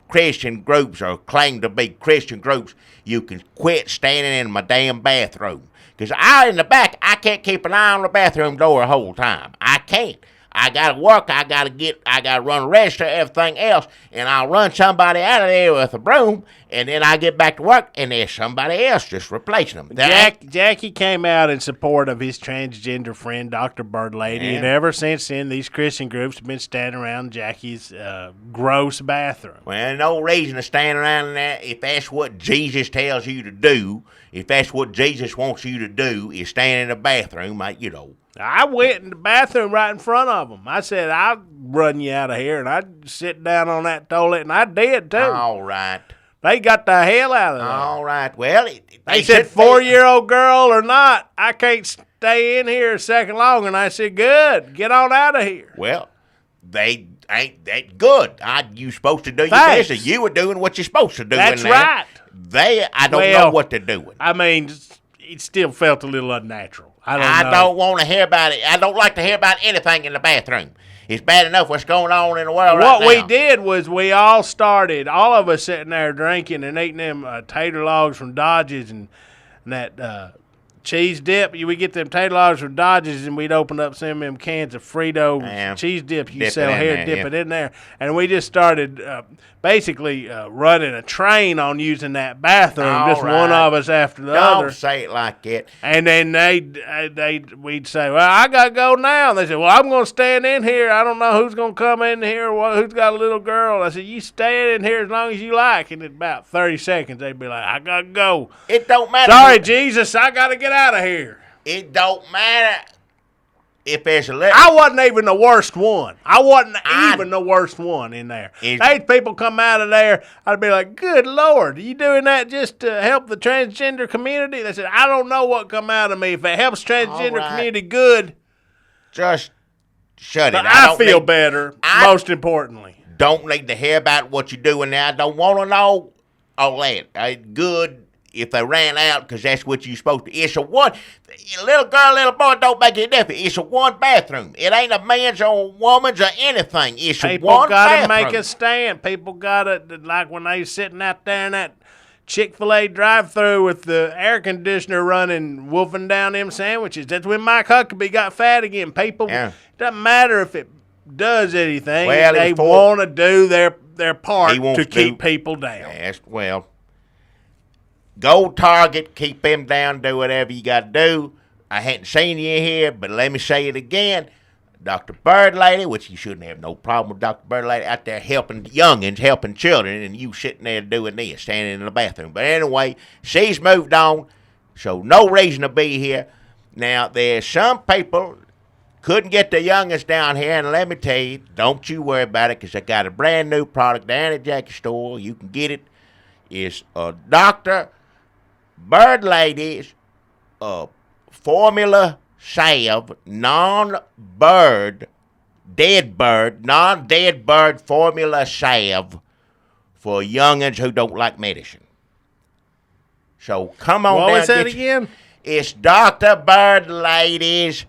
Christian groups or claim to be Christian groups, you can quit standing in my damn bathroom. Because in the back, I can't keep an eye on the bathroom door the whole time. I can't. I gotta work, I gotta run a register, everything else, and I'll run somebody out of there with a broom, and then I get back to work, and there's somebody else just replacing them. Jackie came out in support of his transgender friend, Dr. Bird Lady, and ever since then, these Christian groups have been standing around Jackie's gross bathroom. Well, no reason to stand around in there if that's what Jesus tells you to do. If that's what Jesus wants you to do, is stand in the bathroom, I went in the bathroom right in front of them. I said, I'll run you out of here, and I'd sit down on that toilet, and I did, too. All right. They got the hell out of there. All right. Well, they said, 4-year-old girl or not, I can't stay in here a second longer. And I said, good, get on out of here. Well, they ain't that good. You supposed to do your business. You were doing what you're supposed to do. That's in there. Right. I don't know what they're doing. I mean, it still felt a little unnatural. I don't want to hear about it. I don't like to hear about anything in the bathroom. It's bad enough what's going on in the world right now. What we did was we all started, all of us sitting there drinking and eating them tater logs from Dodge's and that cheese dip. We get them tater logs from Dodge's, and we'd open up some of them cans of Frito cheese dip you sell here, dip it in there. And we just started basically running a train on using that bathroom, one of us after the other. Don't say it like that. And then we'd say, well, I got to go now. And they said, well, I'm going to stand in here. I don't know who's going to come in here or who's got a little girl. I said, you stay in here as long as you like. And in about 30 seconds, they'd be like, I got to go. It don't matter. Sorry, Jesus, I got to get out of here. It don't matter if there's a little. I wasn't even the worst one. I wasn't even the worst one in there. Hey, people come out of there, I'd be like, good Lord, are you doing that just to help the transgender community? They said, I don't know what come out of me. If it helps transgender community, good. Just shut it. I feel better, most importantly. Don't need to hear about what you're doing now. I don't want to know all that. Good. If they ran out, because that's what you're supposed to. It's a one, little girl, little boy, don't make any difference. It's a one bathroom. It ain't a man's or woman's or anything. It's a one bathroom. People got to make a stand. People got to, like when they sitting out there in that Chick-fil-A drive-thru with the air conditioner running, wolfing down them sandwiches. That's when Mike Huckabee got fat again. People, it doesn't matter if it does anything. Well, they want to do their part to keep people down. Yes, well. Go Target, keep them down, do whatever you got to do. I hadn't seen you here, but let me say it again. Dr. Bird Lady, which you shouldn't have no problem with Dr. Bird Lady, out there helping youngins, helping children, and you sitting there doing this, standing in the bathroom. But anyway, she's moved on, so no reason to be here. Now, there's some people couldn't get the youngins down here, and let me tell you, don't you worry about it, because I got a brand new product down at Jackie's store. You can get it. It's a Dr. Bird Lady's formula salve, non-dead bird formula salve for youngins who don't like medicine. So come on down. What was that again? It's Dr. Bird Lady's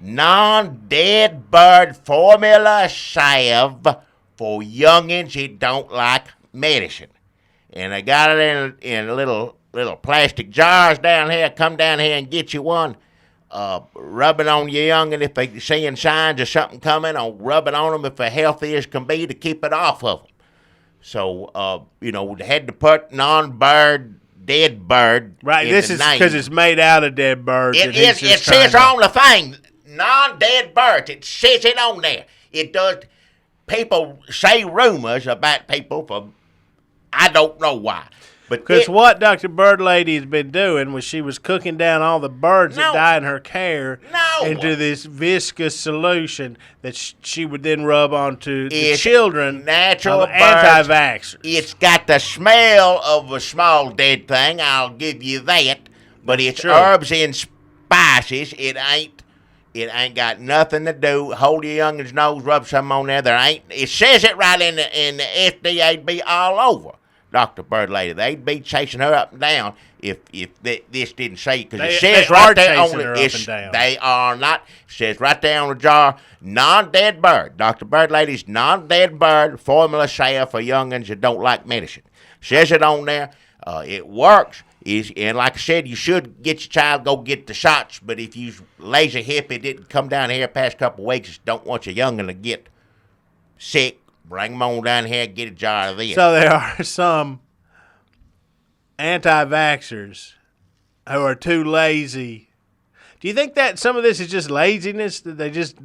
non-dead bird formula salve for youngins who don't like medicine. And I got it in a little plastic jars down here. Come down here and get you one. Rub it on your youngin' if they're seeing signs of something coming, or rub it on them if they're healthy as can be to keep it off of them. So, they had to put non-bird, dead bird. Right, this is because it's made out of dead birds. It says on the thing, non-dead birds. It says it on there. It does. People say rumors about people for I don't know why. Because what Dr. Bird Lady has been doing was she was cooking down all the birds that die in her care into this viscous solution that she would then rub onto the children natural of anti-vaxxers. It's got the smell of a small dead thing, I'll give you that. But it's herbs and spices. It ain't got nothing to do. Hold your youngin's nose, rub something on there. It says it right in the FDA'd be all over Dr. Bird Lady. They'd be chasing her up and down if this didn't say, because it says right there on it. They are not. It says right there on the jar, non-dead bird. Dr. Bird Lady's non-dead bird formula salve for youngins that don't like medicine. Says it on there. It works. And like I said, you should get your child, go get the shots. But if you lazy hippie didn't come down here past couple of weeks, don't want your youngin to get sick, bring them on down here and get a jar of this. So there are some anti-vaxxers who are too lazy. Do you think that some of this is just laziness? That they just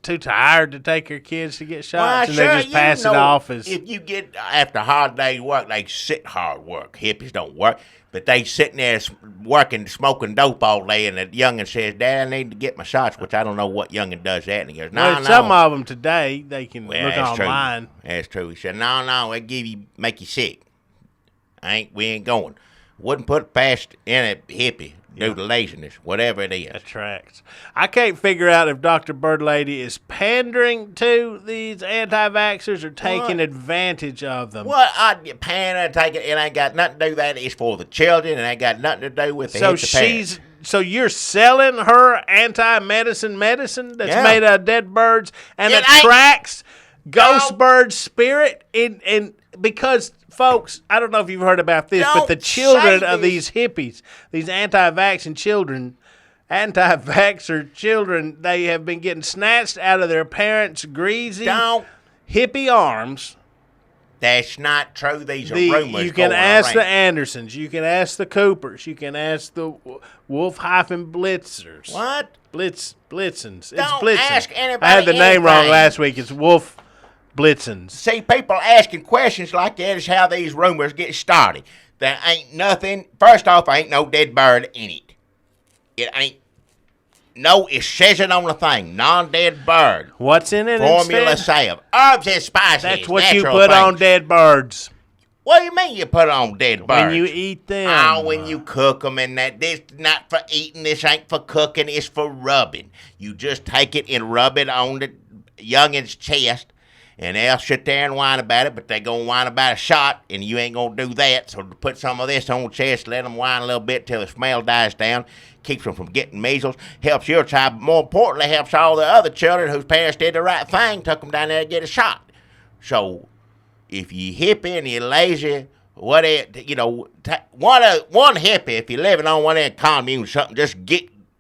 too tired to take their kids to get shots, and they just pass it off as? If you get after a hard day's work, they sit hard work. Hippies don't work, but they sitting there working, smoking dope all day, and the youngin says, "Dad, I need to get my shots," which I don't know what youngin does that. And he goes, "No, some of them today they can look online." True. That's true. He said, "No, it make you sick. We ain't going. Wouldn't put it past any hippie." Due to laziness, whatever it is. Attracts. I can't figure out if Dr. Bird Lady is pandering to these anti-vaxxers or taking advantage of them. Well, pandering, taking it ain't got nothing to do with that. It's for the children. It ain't got nothing to do with the So you're selling her anti-medicine that's made out of dead birds and attracts ghost bird spirit in because. Folks, I don't know if you've heard about this, but the children of these hippies, these anti-vaxxer children, they have been getting snatched out of their parents' greasy hippie arms. That's not true. These are rumors. You can ask the Andersons. You can ask the Coopers. You can ask the Wolf-Blitzers. What? Blitzens. It's Don't Blitzen. ask anybody I had the name wrong last week. It's Wolf Blitzens. See, people asking questions like that is how these rumors get started. There ain't nothing. First off, ain't no dead bird in it. It ain't. No, it says it on the thing. Non-dead bird. What's in it? Formula salve. Herbs and spices. That's what you put on dead birds. What do you mean you put on dead birds? When you eat them. Oh, when you cook them and that. This not for eating. This ain't for cooking. It's for rubbing. You just take it and rub it on the youngin's chest. And they'll sit there and whine about it, but they going to whine about a shot, and you ain't going to do that. So to put some of this on the chest, let them whine a little bit till the smell dies down, keeps them from getting measles, helps your child, but more importantly, helps all the other children whose parents did the right thing, took them down there to get a shot. So if you hippie and you're lazy, one hippie, if you're living on one of them commune or something, just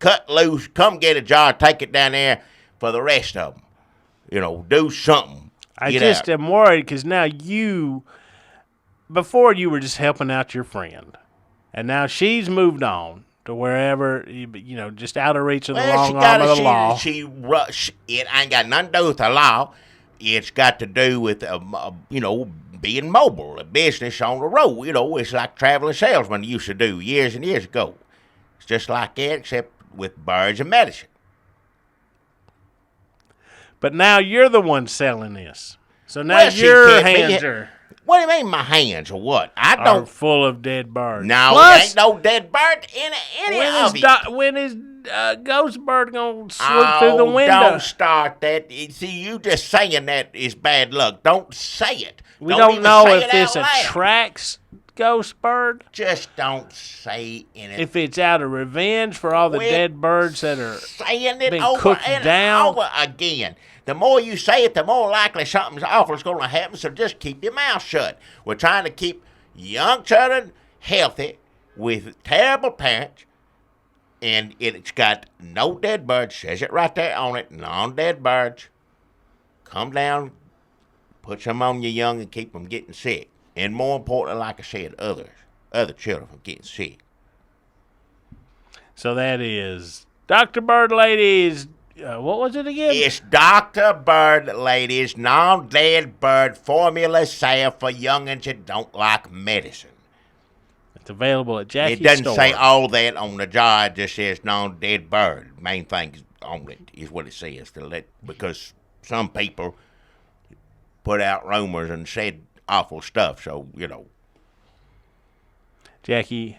cut loose, come get a jar, take it down there for the rest of them. Do something. I just am worried because now before you were just helping out your friend, and now she's moved on to wherever, just out of reach of the long arm of the law. It ain't got nothing to do with the law. It's got to do with, being mobile, a business on the road. It's like traveling salesmen used to do years and years ago. It's just like that, except with birds and medicine. But now you're the one selling this. So now your hands are... What do you mean my hands or what? Are full of dead birds. No, there ain't no dead bird in any of it. When is Ghost Bird going to slip through the window? Don't start that. See, you just saying that is bad luck. Don't say it. We don't know if this attracts Ghost Bird. Just don't say anything. If it's out of revenge for all the dead birds that are being cooked down. Over again. The more you say it, the more likely something awful is going to happen, so just keep your mouth shut. We're trying to keep young children healthy with terrible parents, and it's got no dead birds. Says it right there on it, non-dead birds. Come down, put some on your young and keep them getting sick. And more importantly, like I said, other children from getting sick. So that is Dr. Bird Lady's, what was it again? It's Dr. Bird Lady's non-dead bird formula salve for youngins that don't like medicine. It's available at Jackie's It doesn't store. say all that on the jar. It just says non-dead bird. Main thing on it is what it says. Because some people put out rumors and said awful stuff. So, Jackie,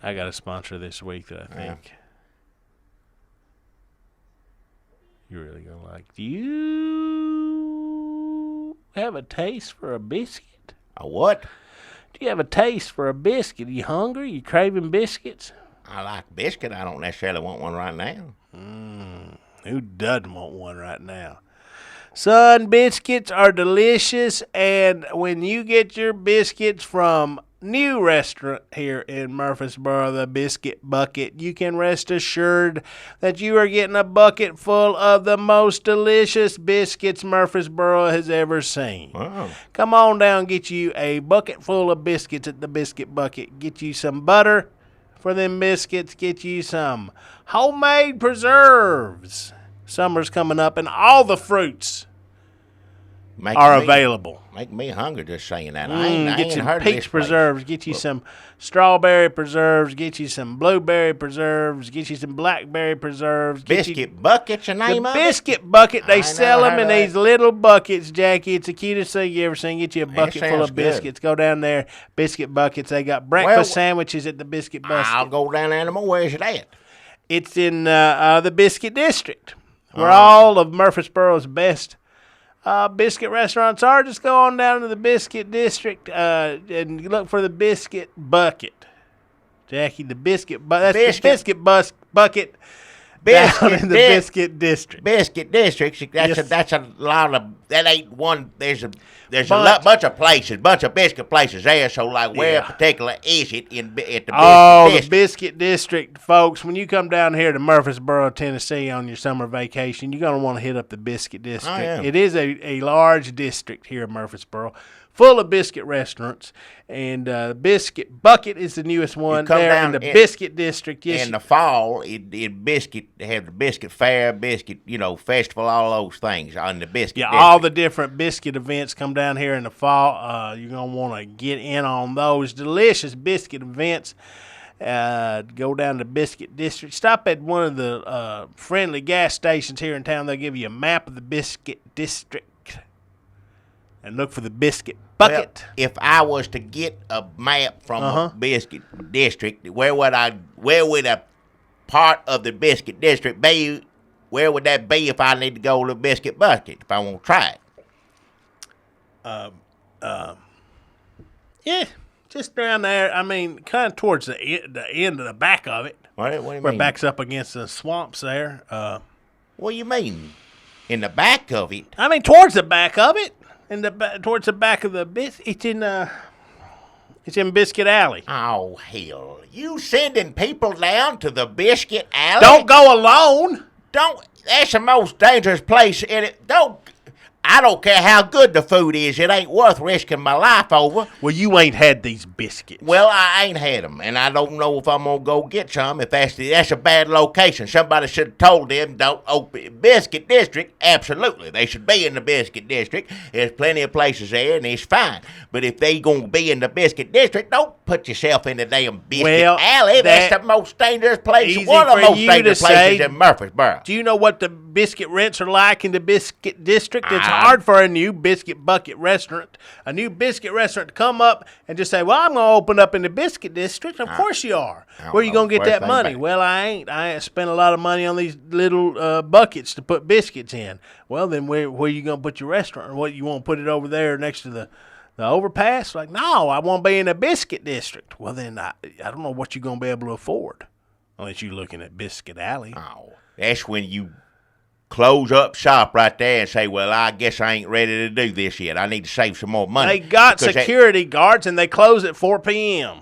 I got a sponsor this week that I think you're really going to like. Do you have a taste for a biscuit? A what? Do you have a taste for a biscuit? Are you hungry? You craving biscuits? I like biscuit. I don't necessarily want one right now. Who doesn't want one right now? Son, biscuits are delicious, and when you get your biscuits from new restaurant here in Murfreesboro, the Biscuit Bucket, you can rest assured that you are getting a bucket full of the most delicious biscuits Murfreesboro has ever seen. Wow. Come on down, get you a bucket full of biscuits at the Biscuit Bucket. Get you some butter for them biscuits. Get you some homemade preserves. Summer's coming up, and all the fruits are available. Make me hungry just saying that. Get some peach preserves. Get you some strawberry preserves. Get you some blueberry preserves. Get you some blackberry preserves. Biscuit Bucket's the name of it? Biscuit Bucket. They sell them in these little buckets, Jackie. It's the cutest thing you ever seen. Get you a bucket full of biscuits. Go down there, Biscuit Buckets. They got breakfast sandwiches at the Biscuit Bucket. I'll go down there tomorrow. Where's it at? It's in the Biscuit District, where all of Murfreesboro's best biscuit restaurants are. Just go on down to the Biscuit District and look for the Biscuit Bucket. Jackie, the Biscuit Bucket. That's the Biscuit Bucket down in the Biscuit District. Biscuit District. That's a lot of. That ain't one. There's a bunch of places, bunch of biscuit places there. So where particular is it at the Biscuit District? The Biscuit District, folks. When you come down here to Murfreesboro, Tennessee, on your summer vacation, you're gonna want to hit up the Biscuit District. It is a large district here in Murfreesboro, full of biscuit restaurants, and Biscuit Bucket is the newest one there in the Biscuit District. Yes, in the fall, they have the Biscuit Fair, Biscuit Festival, all those things on the Biscuit District. All the different biscuit events come down here in the fall. You're going to want to get in on those delicious biscuit events. Go down to Biscuit District. Stop at one of the friendly gas stations here in town. They'll give you a map of the Biscuit District and look for the Biscuit Bucket. Well, if I was to get a map from a Biscuit District, where would a part of the Biscuit District be? Where would that be if I need to go to the Biscuit Bucket if I want to try it? Yeah, just down there. I mean, kind of towards the end of the back of it. What do you where mean? It backs up against the swamps there. What do you mean? In the back of it? I mean, towards the back of it. Towards the back of the it's in Biscuit Alley. Oh, hell. You sending people down to the Biscuit Alley? Don't go alone. That's the most dangerous place in it. I don't care how good the food is. It ain't worth risking my life over. Well, you ain't had these biscuits. Well, I ain't had them, and I don't know if I'm going to go get some. If that's a bad location. Somebody should have told them don't open Biscuit District. Absolutely. They should be in the Biscuit District. There's plenty of places there, and it's fine. But if they going to be in the Biscuit District, don't put yourself in the damn Biscuit Alley. That's the most dangerous place. One of the most dangerous places in Murfreesboro. Do you know what the biscuit rents are like in the Biscuit District? It's hard for a new Biscuit Bucket restaurant, a new biscuit restaurant to come up and just say, well, I'm going to open up in the Biscuit District. Of course you are. Where you going to get that money? Well, I ain't spent a lot of money on these little buckets to put biscuits in. Well, then where you going to put your restaurant? What, you want to put it over there next to the overpass? Like, no, I want to be in the Biscuit District. Well, then I don't know what you're going to be able to afford unless you're looking at Biscuit Alley. Oh, that's when you close up shop right there and say, well, I guess I ain't ready to do this yet. I need to save some more money. They got security guards, and they close at 4 p.m.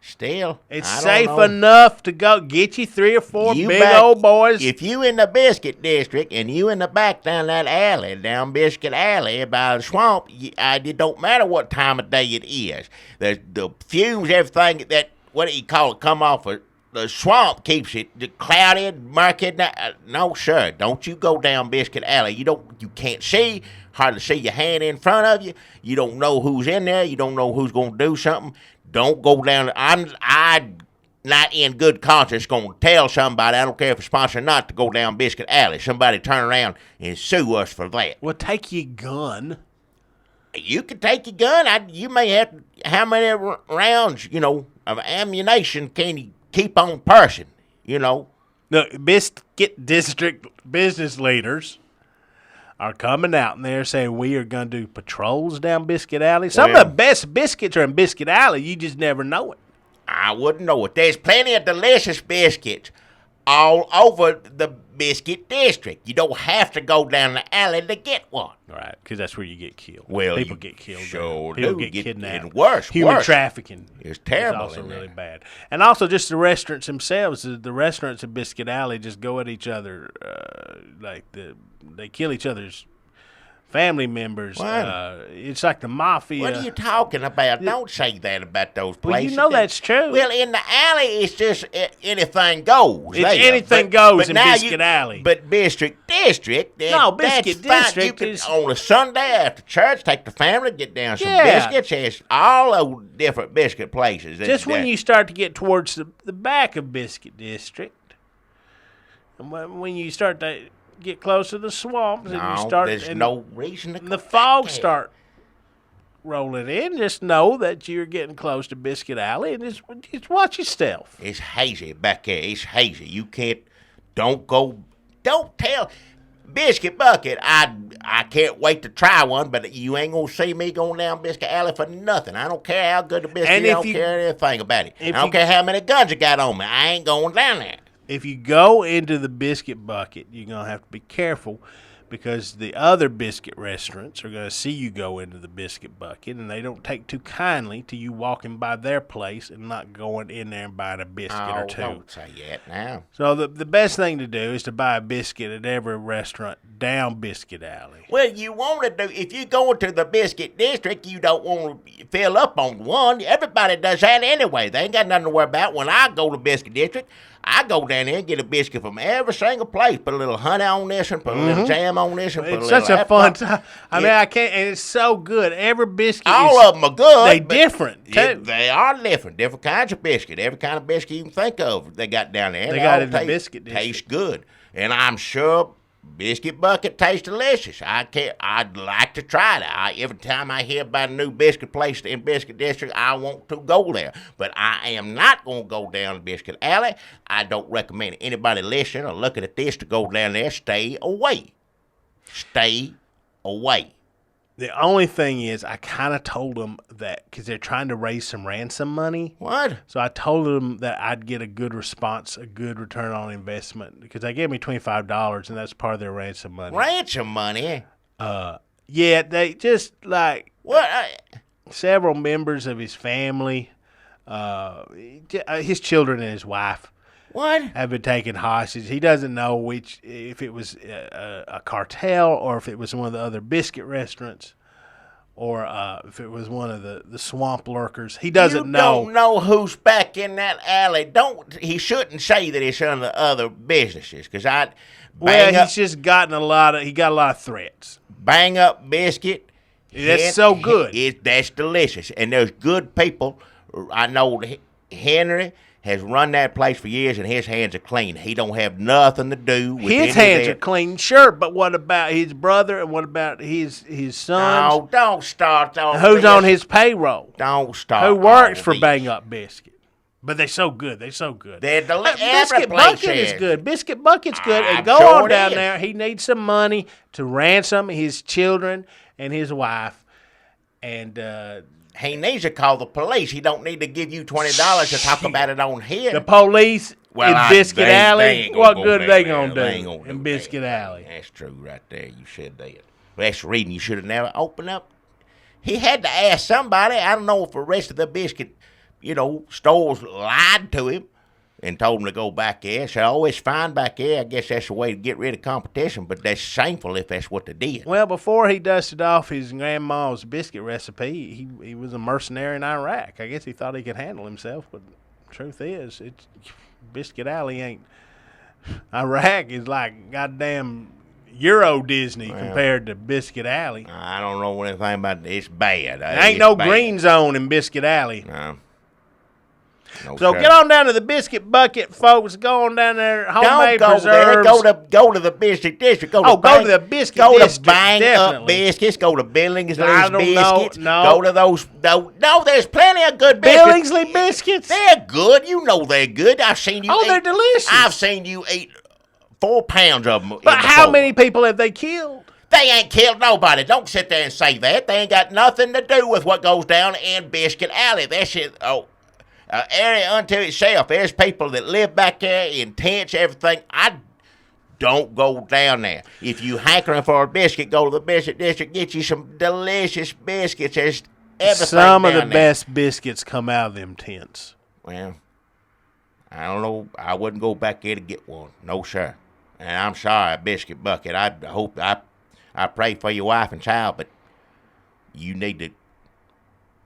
Still, it's safe enough to go get you 3 or 4 old boys. If you in the Biscuit District and you in the back down that alley, down Biscuit Alley by the swamp, it don't matter what time of day it is. The fumes, everything that, what do you call it, come off of the swamp keeps it clouded, murky. No, sir. Don't you go down Biscuit Alley. You can't see, hardly see your hand in front of you. You don't know who's in there. You don't know who's going to do something. Don't go down. I'm not in good conscience going to tell somebody, I don't care if it's sponsored or not, to go down Biscuit Alley. Somebody turn around and sue us for that. Well, take your gun. You can take your gun. You may have, how many rounds, of ammunition can you keep on person, The Biscuit District business leaders are coming out and they're saying we are going to do patrols down Biscuit Alley. Some of the best biscuits are in Biscuit Alley. You just never know it. I wouldn't know it. There's plenty of delicious biscuits all over the Biscuit District. You don't have to go down the alley to get one. Right, because that's where you get killed. Well, people get killed. Sure people do. get kidnapped. And worse. Human trafficking. It's terrible. It's also really bad. And also just the restaurants themselves. The restaurants in Biscuit Alley just go at each other they kill each other's family members. It's like the mafia. What are you talking about? Don't say that about those places. Well, that's true. Well, in the alley, it's just anything goes. It's anything goes in Biscuit Alley. But Biscuit District, Biscuit District is on a Sunday after church, take the family, get down some biscuits. There's all those different biscuit places. Just when you start to get towards the back of Biscuit District, and when you start to get close to the swamps, there's no reason to. The fog start rolling in. Just know that you're getting close to Biscuit Alley, and just watch yourself. It's hazy back there. It's hazy. You can't. Don't tell Biscuit Bucket. I can't wait to try one, but you ain't gonna see me going down Biscuit Alley for nothing. I don't care how good the biscuit is. I don't care anything about it. I don't care how many guns I got on me. I ain't going down there. If you go into the Biscuit Bucket, you're going to have to be careful because the other biscuit restaurants are going to see you go into the Biscuit Bucket, and they don't take too kindly to you walking by their place and not going in there and buying a biscuit or two. Don't say that now. So the best thing to do is to buy a biscuit at every restaurant down Biscuit Alley. Well, you want to do, if you go into the Biscuit District, you don't want to fill up on one. Everybody does that anyway. They ain't got nothing to worry about. When I go to Biscuit District, I go down there and get a biscuit from every single place. Put a little honey on this and put a little jam on this and put it's a little such a fun time. I mean, I can't, and it's so good. Every biscuit all of them are good. They different, too. They are different. Different kinds of biscuit. Every kind of biscuit you can think of, they got down there. They got in the Biscuit District. Tastes good. And I'm sure Biscuit Bucket tastes delicious. I'd like to try it. Every time I hear about a new biscuit place in Biscuit District, I want to go there. But I am not going to go down Biscuit Alley. I don't recommend anybody listening or looking at this to go down there. Stay away. Stay away. The only thing is, I kind of told them that because they're trying to raise some ransom money. What? So I told them that I'd get a good response, a good return on investment, because they gave me $25, and that's part of their ransom money. Ransom money? Yeah, they just like what? Several members of his family, his children and his wife. What? Have been taken hostage. He doesn't know if it was a cartel or if it was one of the other biscuit restaurants or if it was one of the swamp lurkers. He doesn't know. You don't know who's back in that alley. He shouldn't say that it's under other businesses because he's just gotten he got a lot of threats. Bang Up Biscuit. That's so good. That's delicious. And there's good people. I know Henry has run that place for years, and his hands are clean. He don't have nothing to do with his hands are clean, sure, but what about his brother, and what about his sons? No, don't start on who's on his payroll? Don't start. Who works for Bang Up Biscuit? But they're so good. They're so good. Biscuit Bucket is good. Biscuit Bucket's good. And go on down there. He needs some money to ransom his children and his wife, and he needs to call the police. He don't need to give you $20 to talk about it on here. The police in Biscuit Alley? What good are they going to do in Biscuit Alley? That's true right there. You said that. Well, that's the reason you should have never opened up. He had to ask somebody. I don't know if the rest of the biscuit, stores lied to him and told him to go back there. So, it's fine back there. I guess that's the way to get rid of competition, but that's shameful if that's what they did. Well, before he dusted off his grandma's biscuit recipe, he was a mercenary in Iraq. I guess he thought he could handle himself, but the truth is, Biscuit Alley ain't. Iraq is like goddamn Euro Disney compared to Biscuit Alley. I don't know anything about it. It's bad. There ain't no green zone in Biscuit Alley. No. No, So sir. get on down to the Biscuit Bucket, folks. Go on down there. Homemade Don't go preserves. there. Go to the Biscuit District. Go to the Biscuit Go District. to Bang definitely. Up Biscuits. Go to Billingsley's I don't know, Biscuits. no. Go to those. No, there's plenty of good biscuits. Billingsley biscuits. They're good. You know they're good. I've seen you. They're delicious. I've seen you eat 4 pounds of them. But how many people have they killed? They ain't killed nobody. Don't sit there and say that. They ain't got nothing to do with what goes down in Biscuit Alley. That shit, area unto itself. There's people that live back there in tents, everything. I don't go down there. If you hankering for a biscuit, go to the Biscuit District. Get you some delicious biscuits. There's everything Some of the down there. best biscuits come out of them tents. Well, I don't know. I wouldn't go back there to get one. No, sir. And I'm sorry, Biscuit Bucket. I pray for your wife and child, but you need to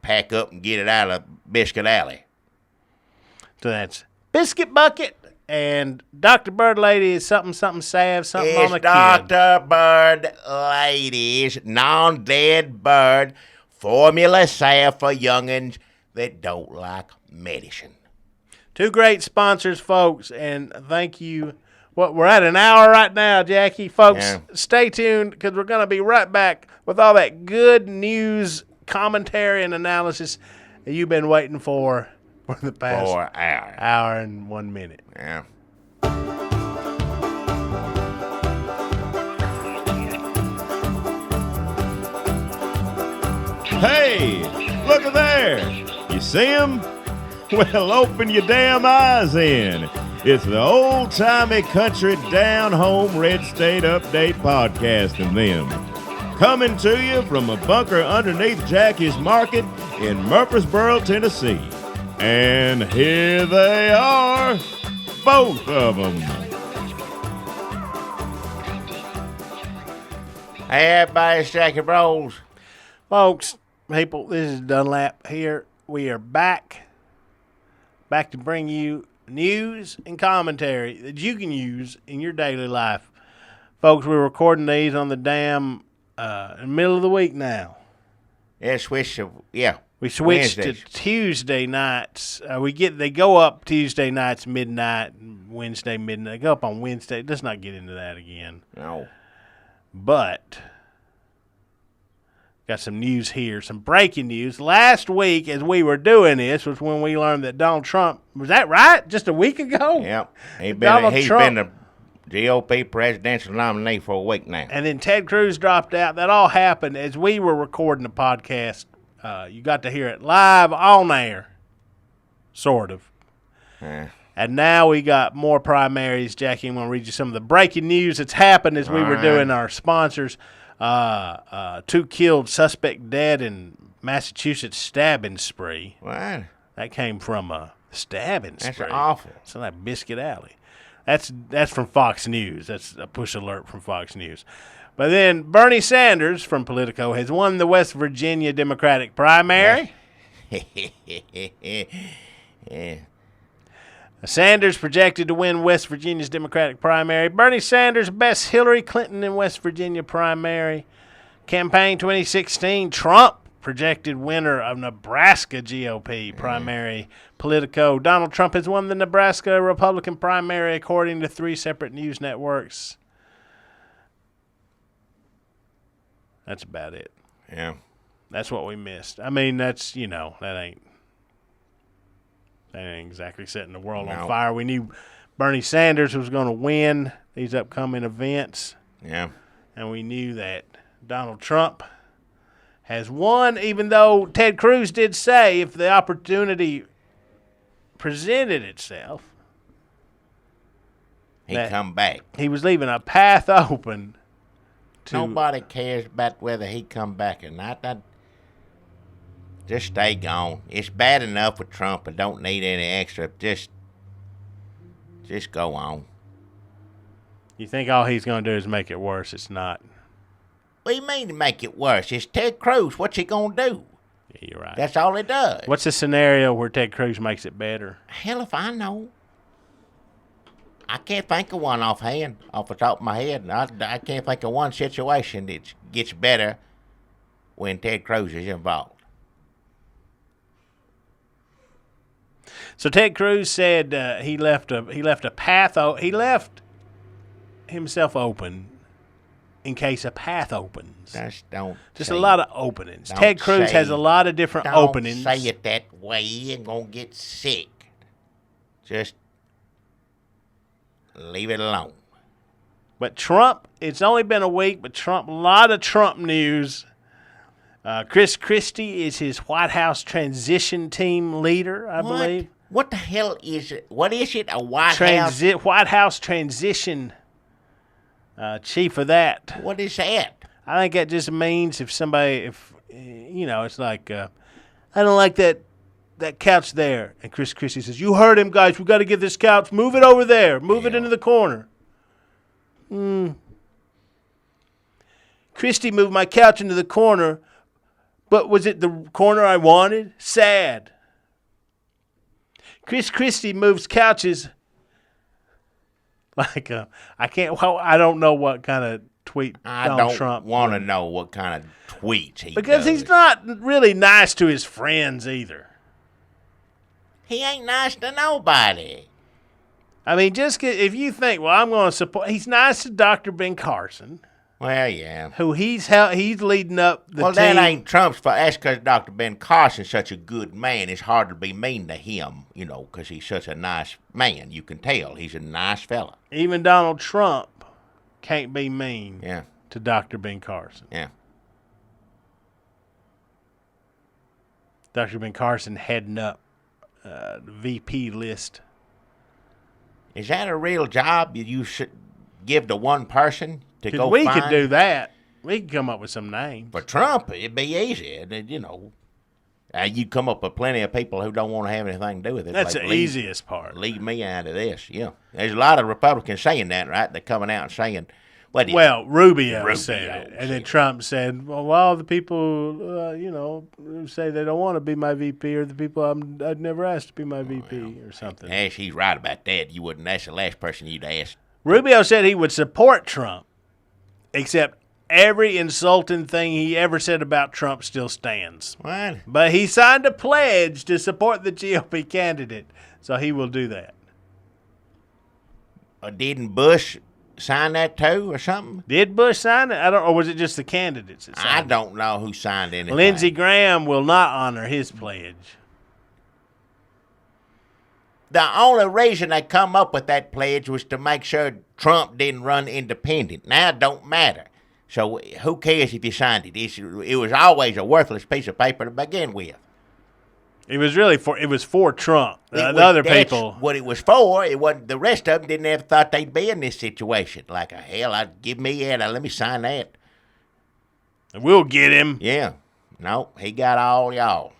pack up and get it out of Biscuit Alley. So that's Biscuit Bucket and Dr. Bird Lady is something salve, something on the It's kid. Dr. Bird Ladies, non-dead bird, formula salve for youngins that don't like medicine. 2 great sponsors, folks, and thank you. We're at an hour right now, Jackie. Folks, Yeah. Stay tuned because we're going to be right back with all that good news, commentary, and analysis that you've been waiting for the past 4 hours. hour and 1 minute. Yeah. Hey, look at there. You see him? Well, open your damn eyes in. It's the old-timey country down-home red state update podcast and them. Coming to you from a bunker underneath Chachis Market in Murfreesboro, Tennessee. And here they are, both of them. Hey, everybody, it's Jackie Bros. Folks, people, this is Dunlap here. We are back to bring you news and commentary that you can use in your daily life. Folks, we're recording these on the damn in the middle of the week now. Yeah, switch to, yeah. We switched Wednesdays. to Tuesday nights. They go up Tuesday nights midnight, Wednesday midnight. They go up on Wednesday. Let's not get into that again. No. But got some news here, some breaking news. Last week, as we were doing this, was when we learned that Donald Trump, was that right? Just a week ago? Yep. He's Donald Trump. been the GOP presidential nominee for a week now. And then Ted Cruz dropped out. That all happened as we were recording the podcast. You got to hear it live on air, sort of. Yeah. And now we got more primaries. Jackie, I'm going to read you some of the breaking news that's happened as we were doing our sponsors. 2 killed, suspect dead in Massachusetts stabbing spree. What? That came from a stabbing That's spree. awful. It's like Biscuit Alley. That's from Fox News. That's a push alert from Fox News. But then Bernie Sanders from Politico has won the West Virginia Democratic primary. Yeah. Sanders projected to win West Virginia's Democratic primary. Bernie Sanders bests Hillary Clinton in West Virginia primary. Campaign 2016, Trump projected winner of Nebraska GOP primary. Politico, Donald Trump has won the Nebraska Republican primary according to 3 separate news networks. That's about it. Yeah. That's what we missed. I mean, that's, that ain't exactly setting the world on No. fire. We knew Bernie Sanders was going to win these upcoming events, Yeah. and we knew that Donald Trump has won, even though Ted Cruz did say if the opportunity presented itself, He That- come back. he was leaving a path open to Nobody cares about whether he come back or not. Just stay gone. It's bad enough with Trump and don't need any extra. Just go on. You think all he's going to do is make it worse. It's not. What do you mean to make it worse? It's Ted Cruz. What's he gonna do? Yeah, you're right. That's all he does. What's the scenario where Ted Cruz makes it better? Hell if I know. I can't think of one offhand, off the top of my head. I can't think of one situation that gets better when Ted Cruz is involved. So Ted Cruz said he left a path. He left himself open in case a path opens. Just a lot of openings. Ted Cruz has a lot of different openings. Don't say it that way. You're gonna get sick. Just leave it alone. But Trump, it's only been a week, but Trump, a lot of Trump news. Chris Christie is his White House transition team leader, I believe. What the hell is it? What is it? A White House? White House transition chief of that. What is that? I think that just means if it's like, I don't like that couch there. And Chris Christie says, you heard him, guys. We got to get this couch. Move it over there. Move it into the corner. Christie moved my couch into the corner, but was it the corner I wanted? Sad. Chris Christie moves couches like I don't know what kind of tweet Donald Trump. I don't want to know what kind of tweets he because does. He's not really nice to his friends either. He ain't nice to nobody. I mean, if you think, well, I'm going to support. He's nice to Dr. Ben Carson. Well, yeah. Who he's leading up the team. Well, that ain't Trump's fault. That's because Dr. Ben Carson's such a good man. It's hard to be mean to him, because he's such a nice man. You can tell he's a nice fella. Even Donald Trump can't be mean to Dr. Ben Carson. Yeah. Dr. Ben Carson heading up the VP list. Is that a real job you should give to one person to go we find? Could do that. We could come up with some names. For Trump, it'd be easy. You come up with plenty of people who don't want to have anything to do with it. That's the easiest part. Leave me out of this. Yeah. There's a lot of Republicans saying that, right? They're coming out and saying, Rubio said it. And then Trump said, well, all the people, who say they don't want to be my VP are the people I'd never asked to be my VP or something. Yes, he's right about that. You wouldn't. That's the last person you'd ask. Rubio said he would support Trump, except every insulting thing he ever said about Trump still stands. What? But he signed a pledge to support the GOP candidate, so he will do that. Didn't Bush sign that too or something? Did Bush sign it? Or was it just the candidates that signed it? I don't know who signed anything. Lindsey Graham will not honor his pledge. The only reason they come up with that pledge was to make sure Trump didn't run independent. Now it don't matter. So who cares if you signed it? It was always a worthless piece of paper to begin with. It was for Trump. The other people. What it was for. It wasn't. The rest of them didn't ever thought they'd be in this situation. Like, hell, give me that. Let me sign that. We'll get him. Yeah. No, he got all y'all.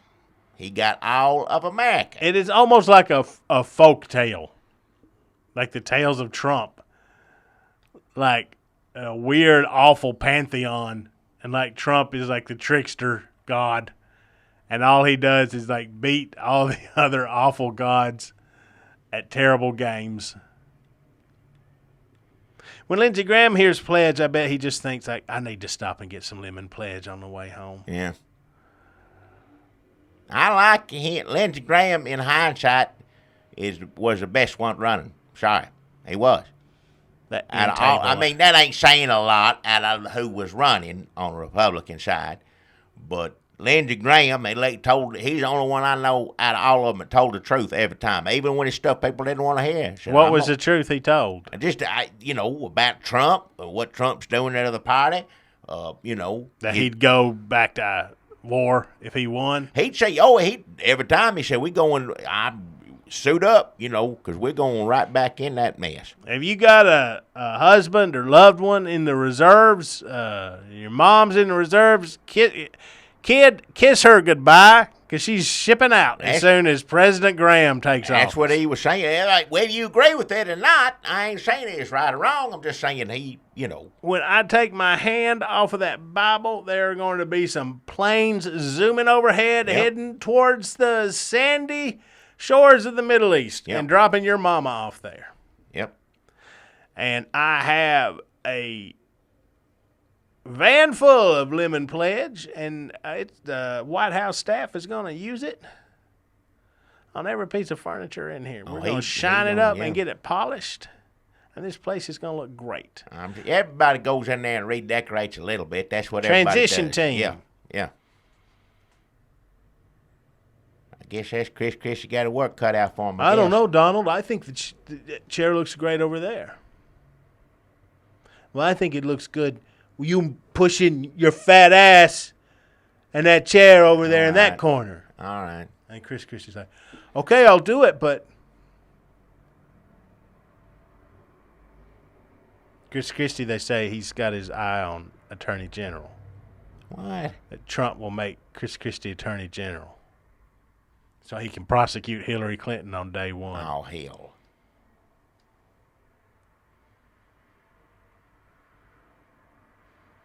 He got all of America. It is almost like a folk tale, like the tales of Trump, like a weird, awful pantheon, and like Trump is like the trickster god, and all he does is like beat all the other awful gods at terrible games. When Lindsey Graham hears pledge, I bet he just thinks like, I need to stop and get some lemon pledge on the way home. Yeah. I like Lindsey Graham in hindsight was the best one running. Sorry, he was. That ain't saying a lot out of who was running on the Republican side, but Lindsey Graham, he's the only one I know out of all of them that told the truth every time, even when it's stuff people didn't want to hear. So what was the truth he told? Just about Trump, what Trump's doing to the party. That he'd go back to war if he won. He'd say, every time he said, I suit up, because we're going right back in that mess. Have you got a husband or loved one in the reserves? Your mom's in the reserves. Kid, kiss her goodbye, because she's shipping out as soon as President Graham takes off. That's what he was saying. Like, whether you agree with it or not, I ain't saying it's right or wrong. I'm just saying When I take my hand off of that Bible, there are going to be some planes zooming overhead, heading towards the sandy shores of the Middle East and dropping your mama off there. Yep. And I have a van full of lemon pledge, and the White House staff is going to use it on every piece of furniture in here. We're going to shine it up and get it polished, and this place is going to look great. Everybody goes in there and redecorates a little bit. That's what everybody does. Transition team. Yeah. I guess that's Chris. Chris, you got a work cut out for him. I don't know, Donald. I think the chair looks great over there. Well, I think it looks good. You pushing your fat ass and that chair over there in that corner. All right. And Chris is like, okay, I'll do it, but Chris Christie, they say he's got his eye on Attorney General. What? That Trump will make Chris Christie Attorney General so he can prosecute Hillary Clinton on day one. Oh, hell.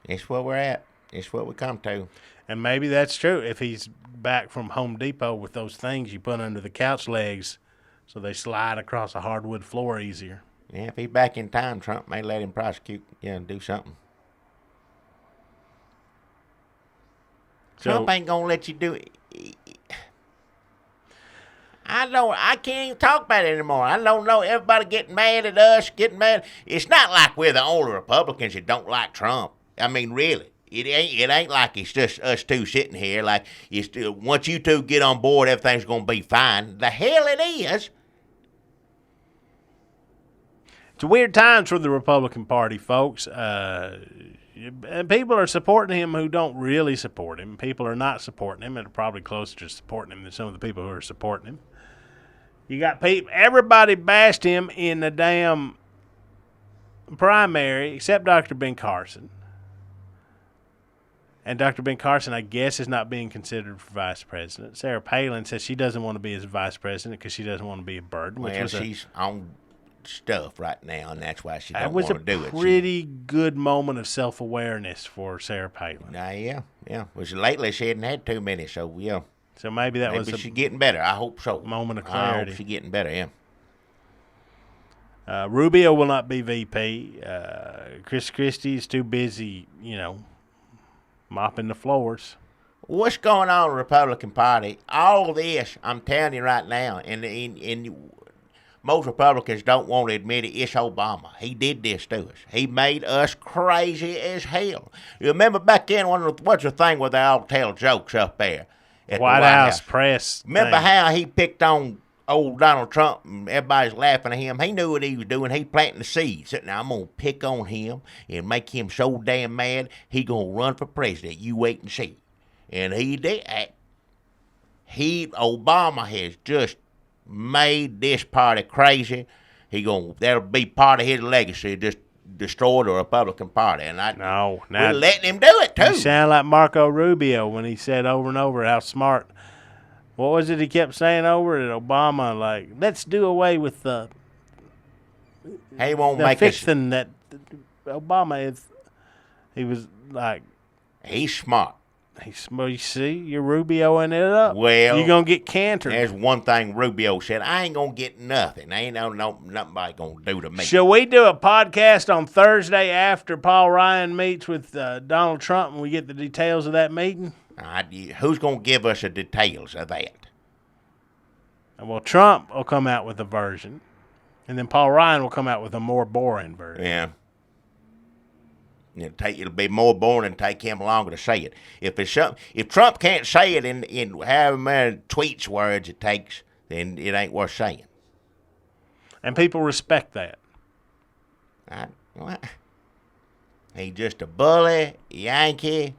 It's where we're at. It's what we come to. And maybe that's true if he's back from Home Depot with those things you put under the couch legs so they slide across a hardwood floor easier. Yeah, if he's back in time, Trump may let him prosecute, and do something. Trump ain't going to let you do it. I can't even talk about it anymore. I don't know. Everybody getting mad at us, getting mad. It's not like we're the only Republicans that don't like Trump. I mean, really, it ain't like it's just us two sitting here. Like, once you two get on board, everything's going to be fine. The hell it is. It's weird times for the Republican Party, folks. And people are supporting him who don't really support him. People are not supporting him and are probably closer to supporting him than some of the people who are supporting him. You got people, everybody bashed him in the damn primary except Dr. Ben Carson. And Dr. Ben Carson, I guess, is not being considered for vice president. Sarah Palin says she doesn't want to be his vice president because she doesn't want to be a burden. She's on stuff right now, and that's why she don't want to do it. That was a pretty good moment of self-awareness for Sarah Palin. Yeah. Which lately she hadn't had too many, so yeah. So maybe she's getting better. I hope so. Moment of clarity. I hope she's getting better, yeah. Rubio will not be VP. Chris Christie is too busy, mopping the floors. What's going on in the Republican Party? All this, I'm telling you right now, and most Republicans don't want to admit it, it's Obama. He did this to us. He made us crazy as hell. You remember back then, what's the thing where they all tell jokes up there? At White the White House press. Remember how he picked on old Donald Trump and everybody's laughing at him? He knew what he was doing. He planting the seeds. Now I'm going to pick on him and make him so damn mad he going to run for president. You wait and see. And he did. Obama has just made this party crazy. That'll be part of his legacy, just destroy the Republican Party. And we're letting him do it, too. You sound like Marco Rubio when he said over and over how smart. What was it he kept saying over at Obama? Like, let's do away with the fiction that Obama is. He was like, he's smart. You see, you're Rubioing it up. Well, you're gonna get cantered. There's one thing Rubio said: I ain't gonna get nothing. Ain't nobody gonna do to me. Shall we do a podcast on Thursday after Paul Ryan meets with Donald Trump, and we get the details of that meeting? Who's gonna give us the details of that? Well, Trump will come out with a version, and then Paul Ryan will come out with a more boring version. Yeah. It'll be more boring and take him longer to say it. If Trump can't say it in however many tweets words it takes, then it ain't worth saying. And people respect that. He's just a bully, Yankee,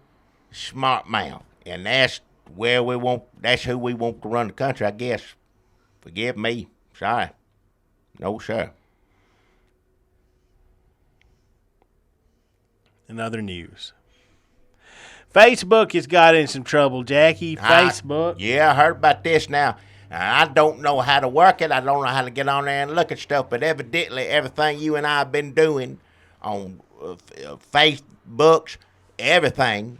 smart mouth, and that's who we want to run the country, I guess. Forgive me. Sorry. No, sir. In other news, Facebook has got in some trouble, Jackie. Facebook. Yeah, I heard about this now. I don't know how to work it. I don't know how to get on there and look at stuff, but evidently everything you and I have been doing on Facebooks, everything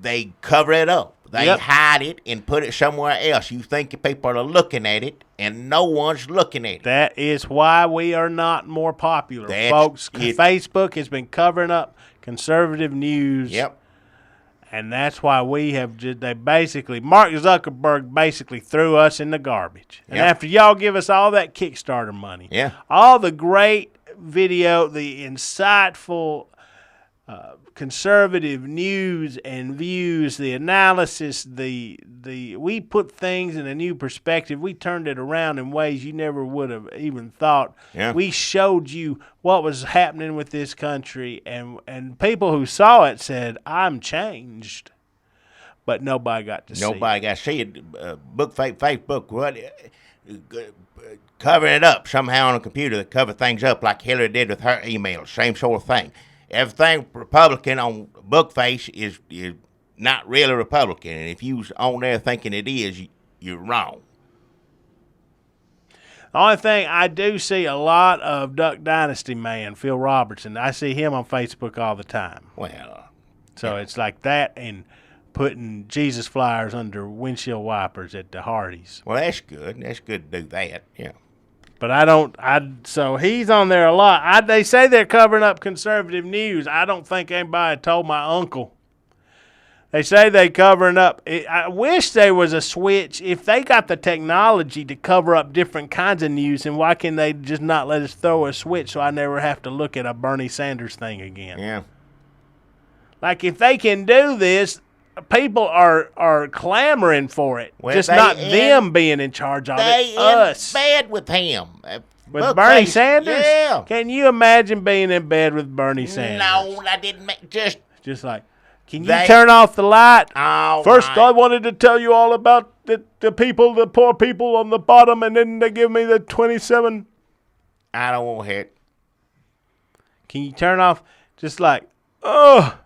they cover it up. They Yep. hide it and put it somewhere else. You think people are looking at it, and no one's looking at it. That is why we are not more popular, That's folks. it. Facebook has been covering up conservative news. Yep. And that's why we have Mark Zuckerberg basically threw us in the garbage. And Yep. after y'all give us all that Kickstarter money, Yeah. all the great video, the insightful conservative news and views, the analysis, we put things in a new perspective. We turned it around in ways you never would have even thought. Yeah. We showed you what was happening with this country, and people who saw it said, "I'm changed." But nobody got to see it. Nobody got to see it. Facebook, what? Covering it up somehow on a computer that cover things up like Hillary did with her emails. Same sort of thing. Everything Republican on Bookface is not really Republican. And if you's on there thinking it is, you're wrong. The only thing I do see a lot of Duck Dynasty man, Phil Robertson. I see him on Facebook all the time. Well, So it's like that and putting Jesus flyers under windshield wipers at the Hardee's. well, that's good. That's good to do that. Yeah. But so he's on there a lot. They say they're covering up conservative news. I don't think anybody told my uncle. They say they covering up. I wish there was a switch. If they got the technology to cover up different kinds of news, then why can they just not let us throw a switch so I never have to look at a Bernie Sanders thing again? Yeah. Like, if they can do this, people are clamoring for it. Well, just they not in- them being in charge of They it, us. in bed with him. With Bookface, Bernie Sanders? Yeah. Can you imagine being in bed with Bernie Sanders? No, I didn't just. Just like, can you They- turn off the light? Oh, First, right. I wanted to tell you all about the people, the poor people on the bottom, and then they give me the 27. I don't want to hear it. Can you turn off just like,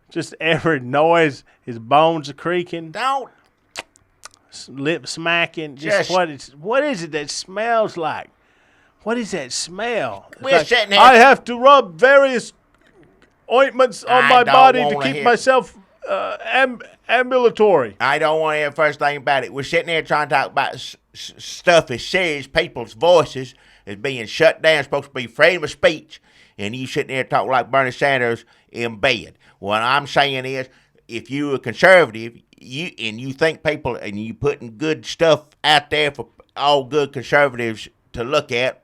just every noise, his bones are creaking, Don't. lip smacking, Just- what is it that smells like? What is that smell? It's We're like, sitting here- I have to rub various ointments on I my don't body to wanna keep hear- myself ambulatory. I don't want to hear the first thing about it. We're sitting there trying to talk about stuff as serious. People's voices is being shut down. It's supposed to be freedom of speech. And you sitting there talking like Bernie Sanders in bed. What I'm saying is, if you're a conservative, you think people, and you putting good stuff out there for all good conservatives to look at,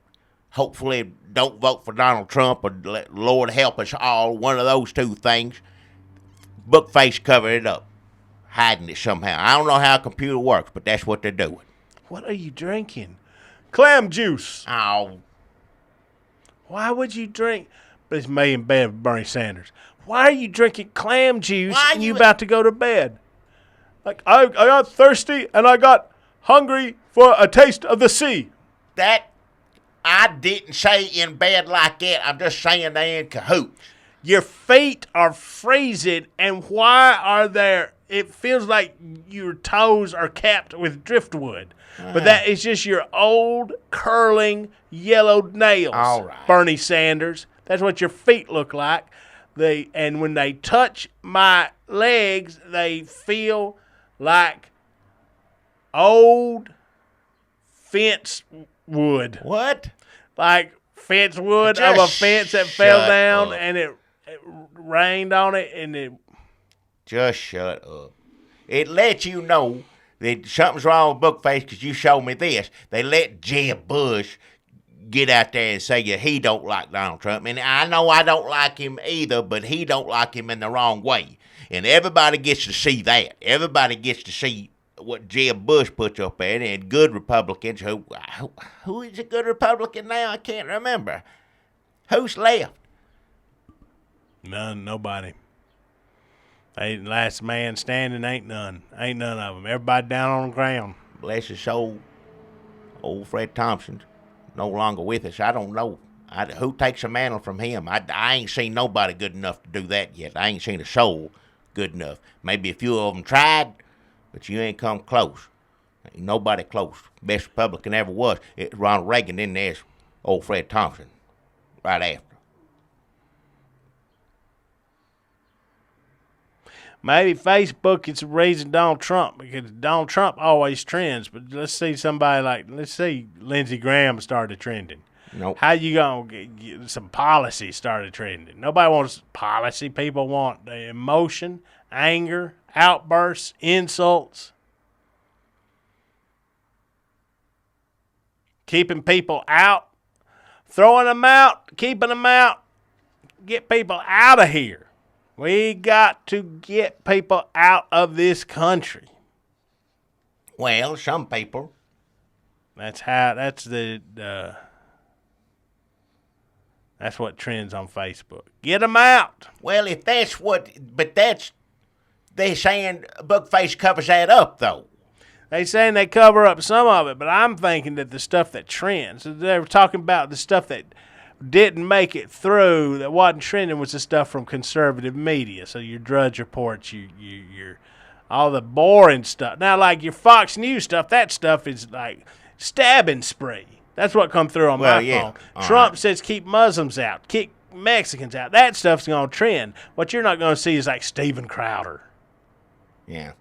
hopefully don't vote for Donald Trump or Lord help us all, one of those two things. Bookface covered it up, hiding it somehow. I don't know how a computer works, but that's what they're doing. What are you drinking? Clam juice. Oh, Why would you drink? But it's me in bed with Bernie Sanders. Why are you drinking clam juice Why and you you- about to go to bed? Like, I got thirsty and I got hungry for a taste of the sea. that I didn't say in bed like that. I'm just saying they in cahoots. Your feet are freezing, and why are there? It feels like your toes are capped with driftwood. But that is just your old curling yellowed nails, All right. Bernie Sanders. That's what your feet look like. And when they touch my legs, they feel like old fence wood. What? Like fence wood of a Just fence that fell shut down up. and it rained on it and it. Just shut up. It lets you know that something's wrong with Bookface because you showed me this. They let Jeb Bush get out there and say that he don't like Donald Trump. And I know I don't like him either, but he don't like him in the wrong way. And everybody gets to see that. Everybody gets to see what Jeb Bush puts up there, and good Republicans who is a good Republican now? I can't remember. Who's left? Nobody. Last man standing ain't none. Ain't none of them. Everybody down on the ground. Bless his soul. Old Fred Thompson's no longer with us. I don't know. Who takes the mantle from him? I ain't seen nobody good enough to do that yet. I ain't seen a soul good enough. Maybe a few of them tried, but you ain't come close. Ain't nobody close. Best Republican ever was. It's Ronald Reagan, then there's old Fred Thompson right after. Maybe Facebook is the reason Donald Trump, because Donald Trump always trends. But let's see let's see Lindsey Graham started trending. Nope. How you going to get some policy started trending? Nobody wants policy. People want the emotion, anger, outbursts, insults. Keeping people out, throwing them out, keeping them out. Get people out of here. We got to get people out of this country. Well, some people. That's what trends on Facebook. Get them out. Well, if that's they're saying Bookface covers that up, though. They saying they cover up some of it, but I'm thinking that the stuff that trends, they were talking about the stuff that didn't make it through, that wasn't trending, was the stuff from conservative media. So your Drudge Reports, your all the boring stuff. Now, like your Fox News stuff, that stuff is like stabbing spree. That's what come through on my phone. Trump says keep Muslims out, keep Mexicans out. That stuff's going to trend. What you're not going to see is like Steven Crowder. Yeah.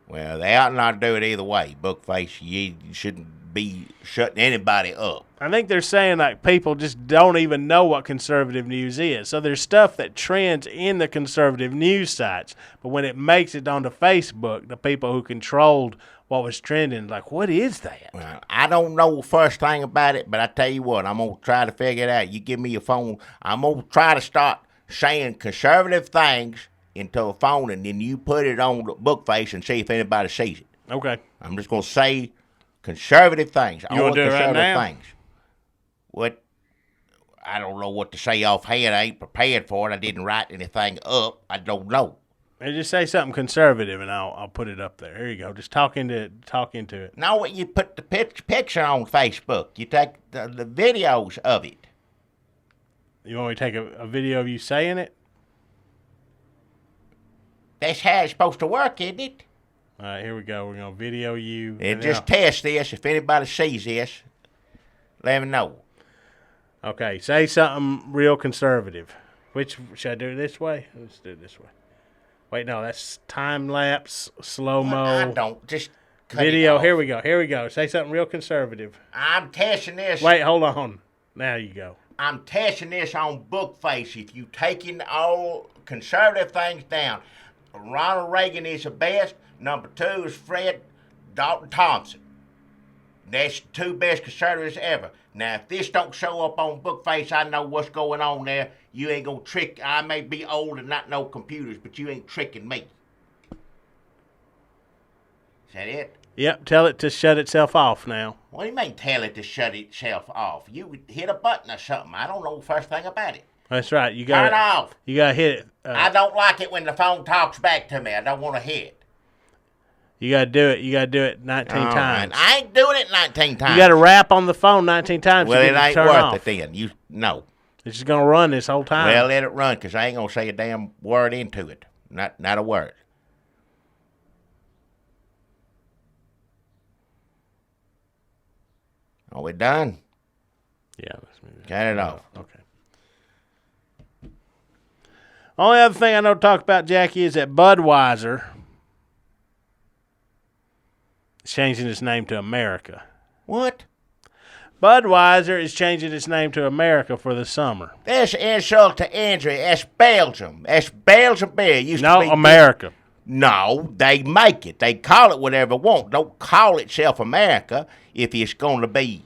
Well, they ought not to do it either way. Bookface, you shouldn't be shutting anybody up. I think they're saying like people just don't even know what conservative news is. So there's stuff that trends in the conservative news sites, but when it makes it onto Facebook, the people who controlled what was trending, like, what is that? Well, I don't know the first thing about it, but I tell you what, I'm going to try to figure it out. You give me your phone, I'm going to try to start saying conservative things into a phone, and then you put it on the Bookface and see if anybody sees it. Okay. I'm just going to say conservative things. You want to do it right now? Things. What? I don't know what to say offhand. I ain't prepared for it. I didn't write anything up. I don't know. Hey, just say something conservative, and I'll put it up there. Here you go. Just talk into it. No, you put the picture on Facebook. You take the videos of it. You want me to take a video of you saying it? That's how it's supposed to work, isn't it? All right, here we go. We're going to video you. And just test this. If anybody sees this, let me know. Okay, say something real conservative. Which, should I do it this way? Let's do it this way. Wait, no, that's time-lapse, slow-mo. I don't. Just cut video. it off. Here we go. Say something real conservative. I'm testing this. Wait, hold on. Now you go. I'm testing this on Bookface. If you taking all conservative things down, Ronald Reagan is the best. Number 2 is Fred Dalton Thompson. That's the 2 best conservatives ever. Now, if this don't show up on Bookface, I know what's going on there. You ain't gonna trick. I may be old and not know computers, but you ain't tricking me. Is that it? Yep, tell it to shut itself off now. What do you mean tell it to shut itself off? You hit a button or something. I don't know the first thing about it. That's right. You got Turn it off. You got to hit it. I don't like it when the phone talks back to me. I don't want to hear it. You got to do it. You got to do it 19 times. Man. I ain't doing it 19 times. You got to rap on the phone 19 times. Well, it ain't worth off. it then. No. It's just going to run this whole time. Well, let it run, because I ain't going to say a damn word into it. Not a word. Are we done? Yeah. Let's move it. Cut it off. Okay. Only other thing I know to talk about, Jackie, is that Budweiser is changing its name to America. What? Budweiser is changing its name to America for the summer. That's insult to injury. That's Belgium. That's Belgium beer. No, America. No, they make it. They call it whatever they want. Don't call itself America if it's going to be.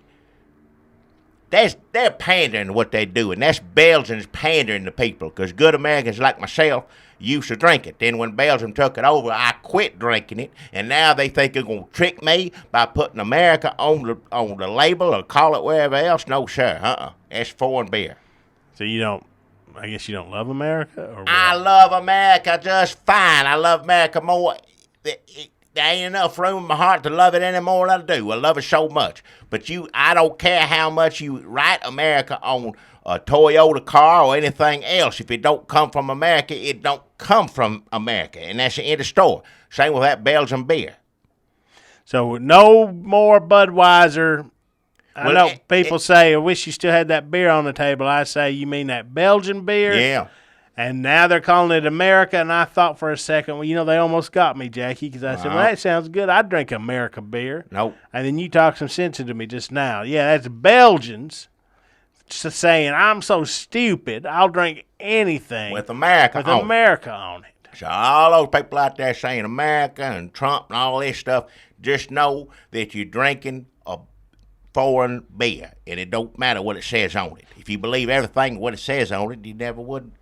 They're pandering to what they're doing. That's Belgians pandering to people, because good Americans like myself used to drink it. Then when Belgium took it over, I quit drinking it, and now they think they're going to trick me by putting America on the label or call it wherever else. No, sir. That's foreign beer. So I guess you don't love America? Or what? I love America just fine. I love America more. There ain't enough room in my heart to love it any more than I do. I love it so much. But I don't care how much you write America on a Toyota car or anything else. If it don't come from America, it don't come from America. And that's in the store. Same with that Belgian beer. So no more Budweiser I know people say, I wish you still had that beer on the table. I say, you mean that Belgian beer? Yeah. And now they're calling it America, and I thought for a second, well, they almost got me, Jackie, because I said, well, that sounds good. I'd drink America beer. Nope. And then you talked some sense into me just now. Yeah, that's Belgians just saying, I'm so stupid, I'll drink anything. With America on it. So all those people out there saying America and Trump and all this stuff, just know that you're drinking a foreign beer, and it don't matter what it says on it. If you believe everything what it says on it, you never would.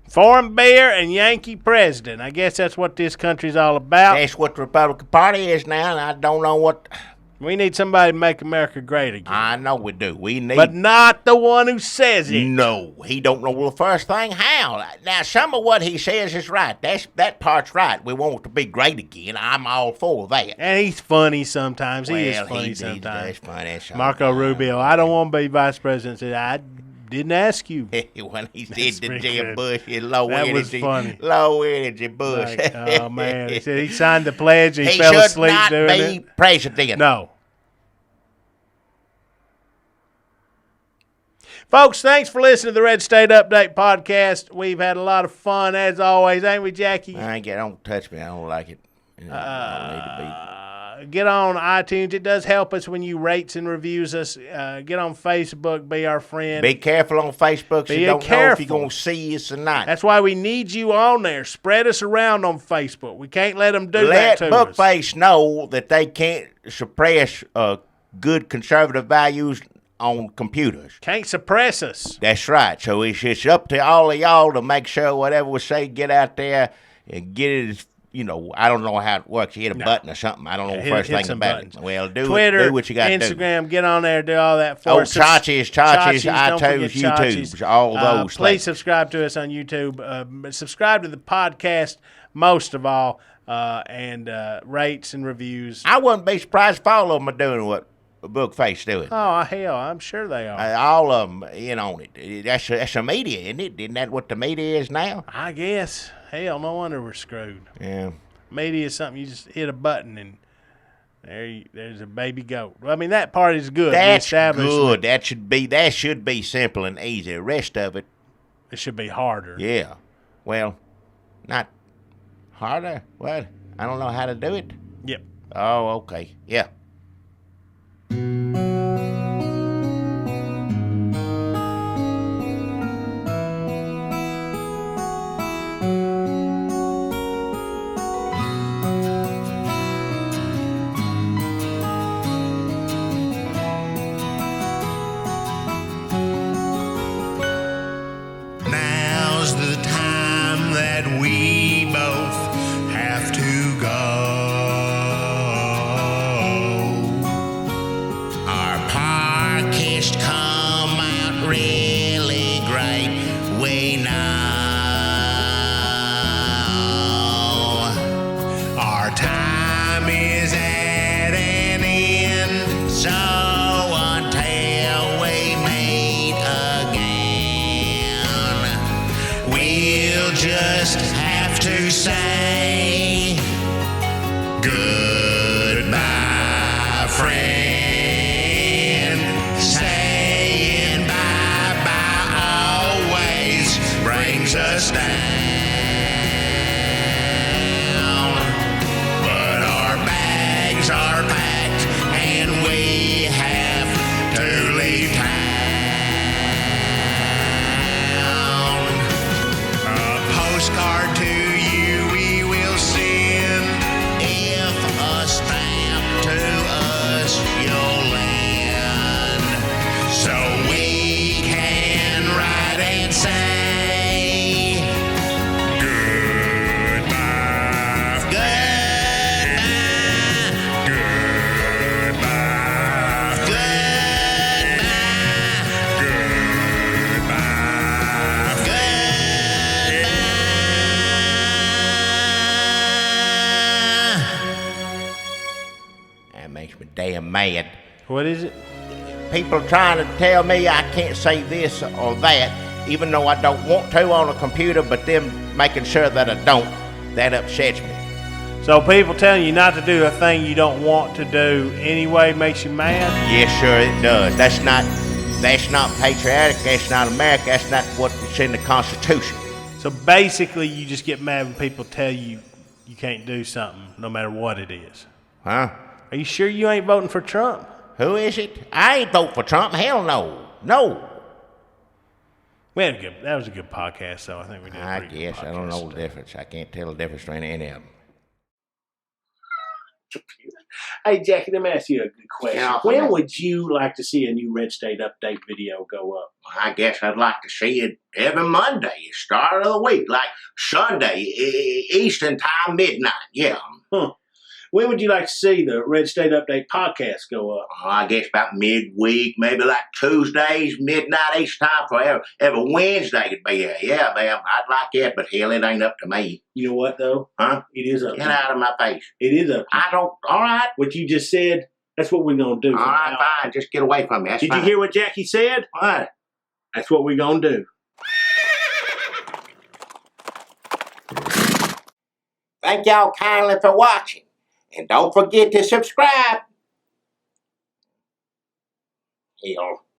Foreign beer and Yankee president. I guess that's what this country's all about. That's what the Republican Party is now, and I don't know what. We need somebody to make America great again. I know we do. We need. But not the one who says it. No, he don't know the first thing how. Now, some of what he says is right. That part's right. We want it to be great again. I'm all for that. And he's funny sometimes. He is funny sometimes. Marco Rubio, I don't want to be vice president. Said, I didn't ask you. When he did the Jeb Bush, low energy Bush. Like, oh, man. He said he signed the pledge and he fell asleep doing it. He should not be president. No. Folks, thanks for listening to the Red State Update podcast. We've had a lot of fun, as always, ain't we, Jackie? Don't touch me. I don't like it. I don't need to be. Get on iTunes. It does help us when you rates and reviews us. Get on Facebook. Be our friend. Be careful on Facebook so you don't know if you're going to see us or not. That's why we need you on there. Spread us around on Facebook. We can't let them do that to us. Let Bookface know that they can't suppress good conservative values on computers. Can't suppress us. That's right. So it's up to all of y'all to make sure whatever we say, get out there and get it as, I don't know how it works. You hit a button or something. I don't know the first thing about it. Well, Twitter, do what you got to do. Instagram, get on there, do all that for us. Chachis, iTunes, YouTube, all those Please subscribe to us on YouTube. Subscribe to the podcast most of all, and rates and reviews. I wouldn't be surprised if all of them are doing what Bookface doing. Oh, hell, I'm sure they are. All of them in on it. That's a media, isn't it? Isn't that what the media is now? I guess. Hell, no wonder we're screwed. Yeah. Media is something you just hit a button and there's a baby goat. Well, I mean, that part is good. That's good. That should be simple and easy. The rest of it should be harder. Yeah. Well, not harder. Well, I don't know how to do it. Yep. Oh, okay. Yeah. Now's the time that we both have to go. Our podcast come out really great, we know. Our time is at an end, so until we meet again, we'll just have to say goodbye, friend. Saying bye-bye always brings us down. But our bags are packed and we have to leave town. A postcard to you we will send if a stamp to us you'll lend, so we can write and say goodbye, goodbye, goodbye, goodbye, goodbye. That makes me damn mad. What is it? People trying to tell me I can't say this or that, even though I don't want to on a computer, but them making sure that I don't, that upsets me. So people telling you not to do a thing you don't want to do anyway makes you mad? Yes, sir, it does. That's not patriotic. That's not America. That's not what's in the Constitution. So basically, you just get mad when people tell you you can't do something, no matter what it is. Huh? Are you sure you ain't voting for Trump? Who is it? I ain't vote for Trump. Hell no. No. That was a good podcast, though. I think we did. I guess. I don't know the today. difference. I can't tell the difference between any of them. Hey, Jackie, let me ask you a good question. Yeah, when would you like to see a new Red State Update video go up? I guess I'd like to see it every Monday, start of the week, like Sunday, Eastern time, midnight. Yeah. When would you like to see the Red State Update podcast go up? I guess about midweek, maybe like Tuesdays, midnight Eastern time for every Wednesday could be there. Yeah, ma'am, I'd like that, but hell, it ain't up to me. You know what, though? Huh? It is up. Get out of my face. It is up. I don't, all right. What you just said, that's what we're going to do. All right, fine. Just get away from me. That's Did fine. you hear what Jackie said? What? That's what we're going to do. Thank y'all kindly for watching. And don't forget to subscribe. Hell.